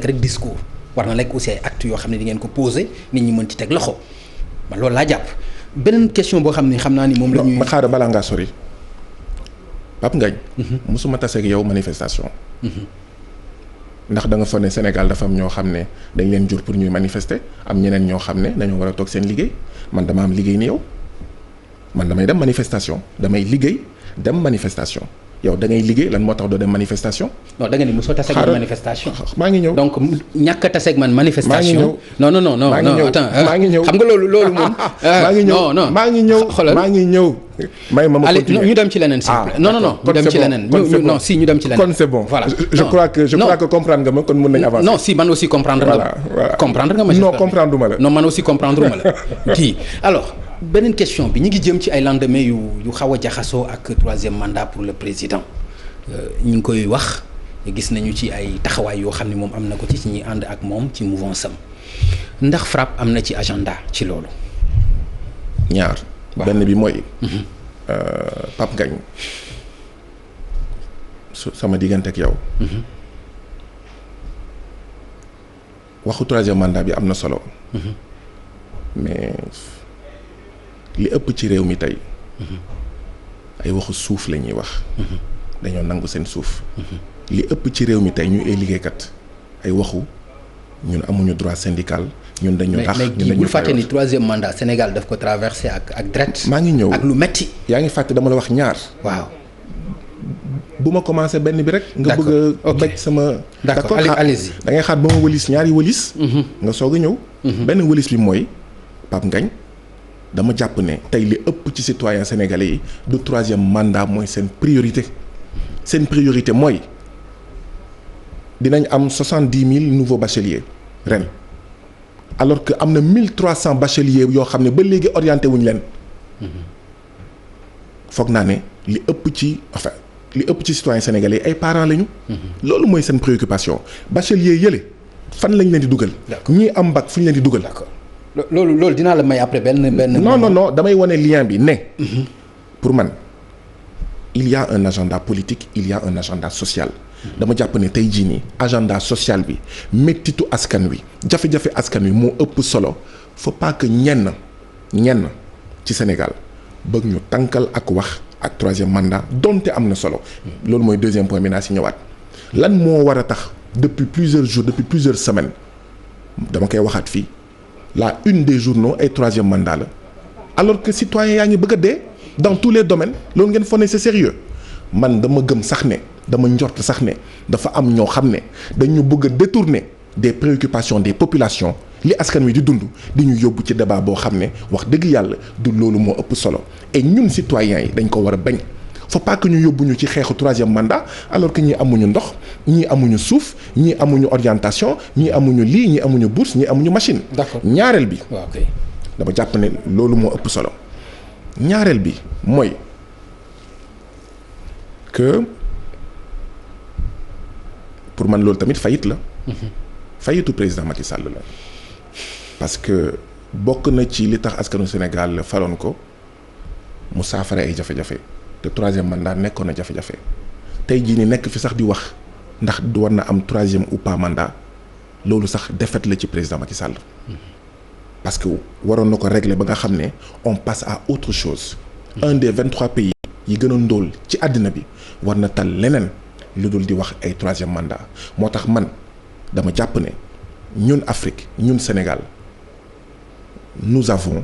rek discours war na nekk aussi ay actes yoo xam ne di ngeen ko poser nit ñi mën ci teg loxo man loolu laa jàpp. beneen question boo xam ne xam naa ni moom la ñuy. ma xaaral balaa ngaa sori Pape Ngagne. mosuma tase ak yow manifestation. ndax da nga fa ne Sénégal dafa am ñoo xam ne dañ leen jur pour ñuy manifester am ñeneen ñoo xam ne dañoo war a toog seen liggéey man dama am liggéey ni yow man damay dem manifestation damay liggéey dem manifestation yow da ngay liggéey lan moo tax doo dem manifestation. non da nga ni mosoo taseeg man manifestation. maa ngi ñëw donc ñàkk a taseeg man manifestation. non attends maa ngi ñëw xam nga loolu moom. maa ngi ñëw non maa ngi ñëw maa ngi ñëw. may ma continuer ñu dem ci leneen. non ñu dem ci leneen. non si ñu dem ci leneen. kon c'est bon voilà je crois que comprendre nga ma kon mën nañu avancer. non si man aussi comprendre nga ma. comprendre nga ma. non comprendre ma la. non man aussi comprendre ma la kii alors. beneen question bi ñu ngi jëm ci ay lendemain yu xaw a jaxasoo ak troisième mandat pour le président ñu ngi koy wax gis nañu ci ay taxawaay yoo xam ne moom am na ko ci ñi ànd ak moom ci mouvance am ndax FRAPP am na ci agenda ci loolu. ñaar benn bi mooy. Pape Ngagne sama diggante ak yow. waxu troisième mandat bi am na solo. mais. li ëpp ci réew mi tey ay waxu suuf la ñuy wax dañoo nangu seen suuf li ëpp ci réew mi tey ñu ay liggéeykat ay waxu ñun amuñu droit syndical ñun dañu tax ñun dañu bul fàtte ni troisième mandat Sénégal daf ko traversé ak dret maa ngi ñëw ak lu metti yaa ngi fàtte dama la wax ñaar waaw bu ma commencé benn bi rek nga bëgg a bëj sama d'accord allez-y da ngay xaar ba ma wëlis ñaari wëlis nga soog a ñëw benn wëlis bi mooy Pape Ngagne dama jàpp ne tey li ëpp ci citoyens sénégalais yi du troisième mandat mooy seen priorité mooy dinañ am 70 000 nouveaux bacheliers ren alors que am na 1300 bacheliers yoo xam ne ba léegi orienté wuñ leen foog naa ne li ëpp ci citoyens sénégalais yi ay parents lañu. loolu mooy seen préoccupation bacheliers yële fan lañ leen di dugal. ñii am bac fu ñu leen di dugal. loolu dinaa la may après benn. non damay wane lien bi ne. pour man il y a un agenda politique il y a un agenda social. dama jàpp ne tey jii nii agenda social bi mettitu askan wi jafe-jafe askan wi moo ëpp solo faut pas que ñenn ci Sénégal bëgg ñu tànkal ak wax ak troisième mandat donte am na solo. loolu mooy deuxième point bi naa si ñëwaat. lan moo war a tax depuis plusieurs jours depuis plusieurs semaines dama koy waxaat fii. la une des journaux ay troisième mandat la alors que citoyens yaa ngi bëgg a dee dans tous les domaines loolu ngeen foog ne c'est sérieux man dama gëm sax ne dama njort sax ne dafa am ñoo xam ne dañu bëgg a détourner des préoccupations des populations li askan wi di dund di ñu yóbbu ci débat boo xam ne wax dëgg yàlla du loolu moo ëpp solo et ñun citoyens yi dañ ko war a bañ faut pas que ñu yóbbu ñu ci xeexu troisième mandat alors que ñii amuñu ndox ñii amuñu suuf ñii amuñu orientation ñii amuñu lii ñii amuñu bourse ñii amuñu machine. d'accord ñaareel bi. waaw kay. dama jàpp ne loolu moo ëpp solo ñaareel bi mooy que pour man loolu tamit faillite la. faillitu président Macky Sall la parce que bokk na ci li tax askanu Sénégal faloon ko mu saafara ay jafe-jafe. te troisième mandat nekkoon na jafe-jafe tey jii ni nekk fi sax di wax ndax war na am troisième ou pas mandat loolu sax défaite la ci président Macky Sall parce que waroon na ko régler ba nga xam ne on passe à autre chose. un des 23 pays yi gën a ndóol ci àddina bi war na tal leneen lu dul di wax ay troisième mandat moo tax man dama jàpp ne ñun Afrique ñun Sénégal nous avons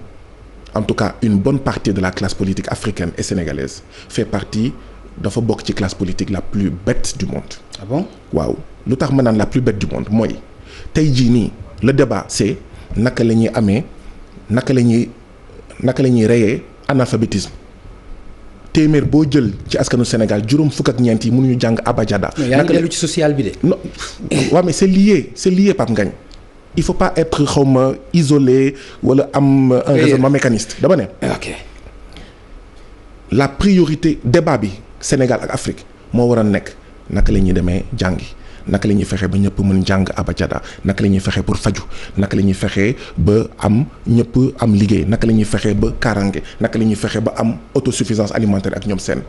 en tout cas une bonne partie de la classe politique africaine et sénégalaise fait partie dafa bokk ci classe politique la plus bête du monde. Ah bon? waaw lu tax ma naan la plus bête du monde mooy tey jii nii le débat c'est naka la ñuy amee naka la ñuy reyee analphabétisme téeméer boo jël ci askanu Sénégal juróom fukk ak ñeent yi mënuñu jàng abajada. yaa ngi dellu ci social bi de. non waaw mais c'est lié Pape Ngagne. il faut pas être xawma isolé wala am un raisonnement mécaniste dama ne. ok la priorité débat bi Sénégal ak Afrique moo war a nekk naka la ñuy demee jàngi naka la ñuy fexe ba ñëpp mën jàng abajada naka la ñuy fexe pour faju naka la ñuy fexe ba am ñëpp am liggéey naka la ñuy fexe ba kaaraange naka la ñuy fexe ba am autosuffisance alimentaire ak ñoom seen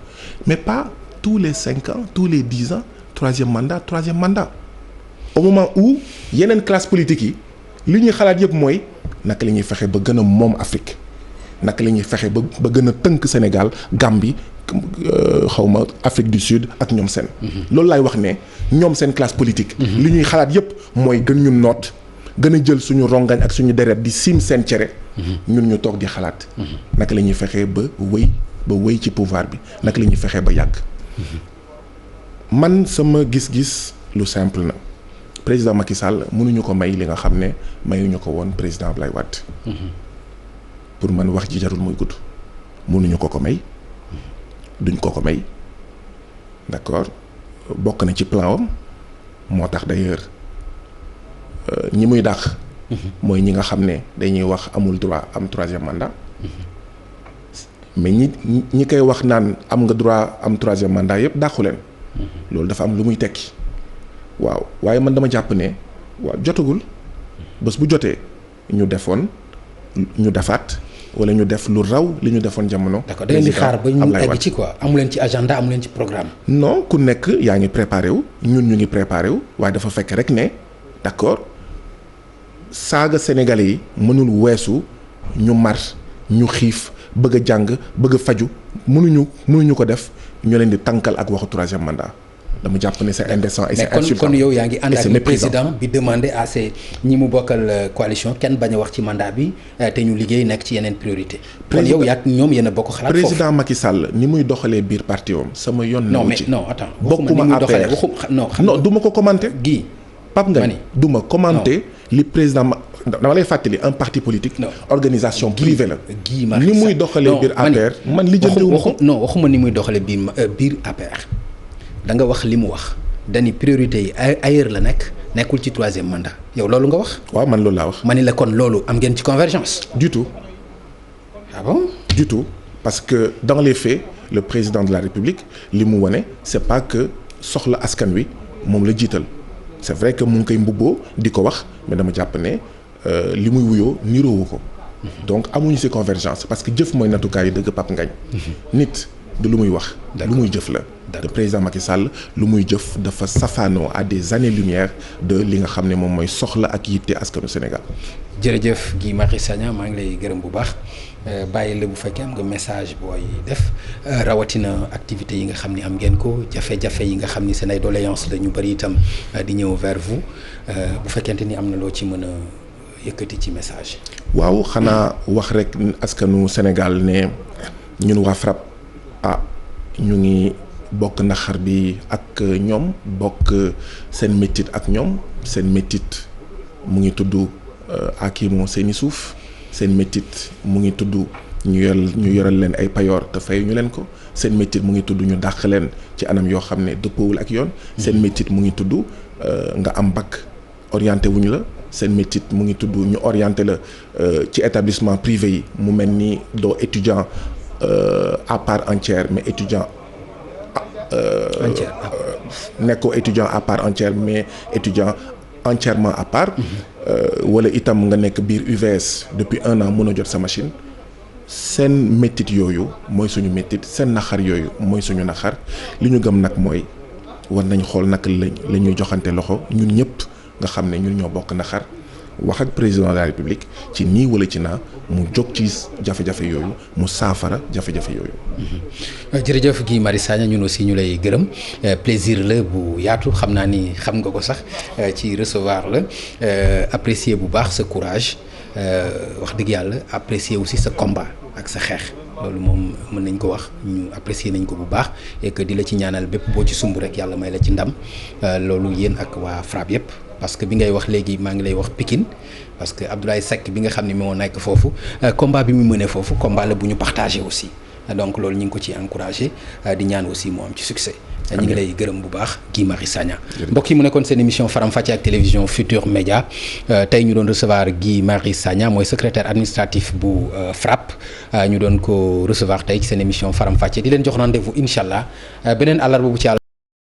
mais pas tous les 5 ans tous les 10 ans troisième mandat au moment où yeneen classe politique yi li ñuy xalaat yëpp mooy naka la ñuy fexe ba gën a moom Afrique naka la ñuy fexe ba gën a tënk Sénégal Gambie xawma Afrique du Sud ak ñoom seen. loolu laay wax ne ñoom seen classe politique. li ñuy xalaat yëpp mooy gën ñu noot gën a jël suñu rongañ ak suñu deret di siim seen cere. ñun ñu toog di xalaat. naka la ñuy fexe ba wéy ci pouvoir bi naka la ñuy fexe ba yàgg. man sama gis-gis lu simple na président Macky Sall mënuñu ko may li nga xam ne mayuñu ko woon président Abdoulaye Wade. pour man wax ji jarul muy gudd. mënuñu ko may duñ ko may d'accord bokk na ci plan am moo tax d'ailleurs ñi muy dàq. mooy ñi nga xam ne dañuy wax amul droit am 3e mandat. mais ñi koy wax naan am nga droit am 3e mandat yëpp dàqu leen. loolu dafa am lu muy tekki. waaw waaye man dama jàpp ne waaw jotagul bés bu jotee ñu defaat wala ñu def lu raw li ñu defoon jamono. d'accord da ngeen di xaar ba ñu egg ci quoi amu leen ci agenda amu leen ci programme. non ku nekk yaa ngi préparé wu ñun ñu ngi préparé wu waaye dafa fekk rek ne d'accord saaga sénégalais yi mënul weesu ñu mar ñu xiif bëgg a jàng bëgg a faju mënuñu ko def ñu leen di tànkal ak waxu 3e mandat. dama jàpp ne c'est indécent et c'est insultant. kon yow yaa ngi ànd ak le président bi demandé à ces ñi mu bokkal coalition kenn bañ a wax ci mandat bi te ñu liggéey nekk ci yeneen priorité. kon yow yaa ñoom yéen a bokk xalaat foofu. président Macky Sall ni muy doxalee biir parti am sama yoon. non mais non attends bokkuma APR non du ma ko commenter. Guy Pape Ngagne du ma commenter li président dama lay fàttali un parti politique. organisation privée la. ni muy doxalee biir APR man li jëndewuma ko. non waxuma ni muy doxalee biir APR. da nga wax li mu wax dani priorité yi ailleurs la nekkul ci 3e mandat yow loolu nga wax. waaw man loolu laa wax. ma ni la kon loolu am ngeen ci convergence. du tout. ah bon. du tout parce que dans les faits le président de la République li mu wane c'est pas que soxla askan wi moom la jiital c'est vrai que mu ngi koy mbubboo di ko wax mais dama jàpp ne li muy wuyoo niroowu ko. donc amuñu ci convergence parce que jëf mooy natukaay yi dëgg Pape Ngagne. nit du lu muy wax. lu muy jëf la. le président Macky Sall lu muy jëf dafa safaanoo à des années-lumière de li nga xam ne moom mooy soxla ak yitte askanu Sénégal. jërëjëf Guy Marius Sagna maa ngi lay gërëm bu baax bàyyi la bu fekkee am nga message booy def rawatina activités yi nga xam ni am ngeen ko jafe-jafe yi nga xam ni seen ay doléances la ñu bari itam di ñëw vers vous bu fekkente ni am na loo ci mën a yëkkati ci message. waaw xanaa wax rek askanu Sénégal ne ñun waa FRAPP ñu ngi bokk naxar bi ak ñoom bokk seen métit ak ñoom seen métit mu ngi tudd akimoo seeni suuf seen métit mu ngi tudd ñu yoral leen ay payoor te fay ñu leen ko seen métit mu ngi tudd ñu dàq leen ci anam yoo xam ne dëppoowul ak yoon seen métit mu ngi tudd nga am bac orienté wuñu la seen métit mu ngi tudd ñu orienté la ci établissement privé yi mu mel ni doo étudiant à part entière mais étudiant nekkoo étudiant à part entière mais étudiant entièrement à part wala itam nga nekk biir UVS depuis 1 an mën a jot sa machine seen métit yooyu mooy suñu métit seen naxar yooyu mooy suñu naxar li ñu gëm nag mooy war nañ xool naka la ñuy joxante loxo ñun ñëpp nga xam ne ñun ñoo bokk naxar wax ak président de la République ci nii wala ci naa mu jóg ci jafe-jafe yooyu mu saafara jafe-jafe yooyu. jërëjëf Guy Marius Sagna ñun aussi ñu lay gërëm plaisir la bu yaatu xam naa ni xam nga ko sax ci recevoir la apprécier bu baax sa courage wax dëgg yàlla apprécier aussi sa combat ak sa xeex. loolu moom mën nañ ko wax ñu apprécier nañ ko bu baax et que di la ci ñaanal bépp boo ci sumb rek yàlla may la ci ndam loolu yéen ak waa FRAPP yëpp. parce que bi ngay wax léegi maa ngi lay wax Pikine parce que Abdoulaye Seck bi nga xam ne moo nekk foofu combat bi mu mënee foofu combat la bu ñu partagé aussi donc loolu ñu ngi ko ci encouragé di ñaan aussi mu am ci succès. ñu ngi lay gërëm bu baax Guy Marius Sagna. mbokk yi mu nekkoon seen émission Faram Facce ak télévision Futur Média tey ñu doon recevoir Guy Marius Sagna mooy secrétaire administratif bu FRAPP ñu doon ko recevoir tey ci seen émission Faram Facce di leen jox rendez-vous incha allah beneen àllarba bu ci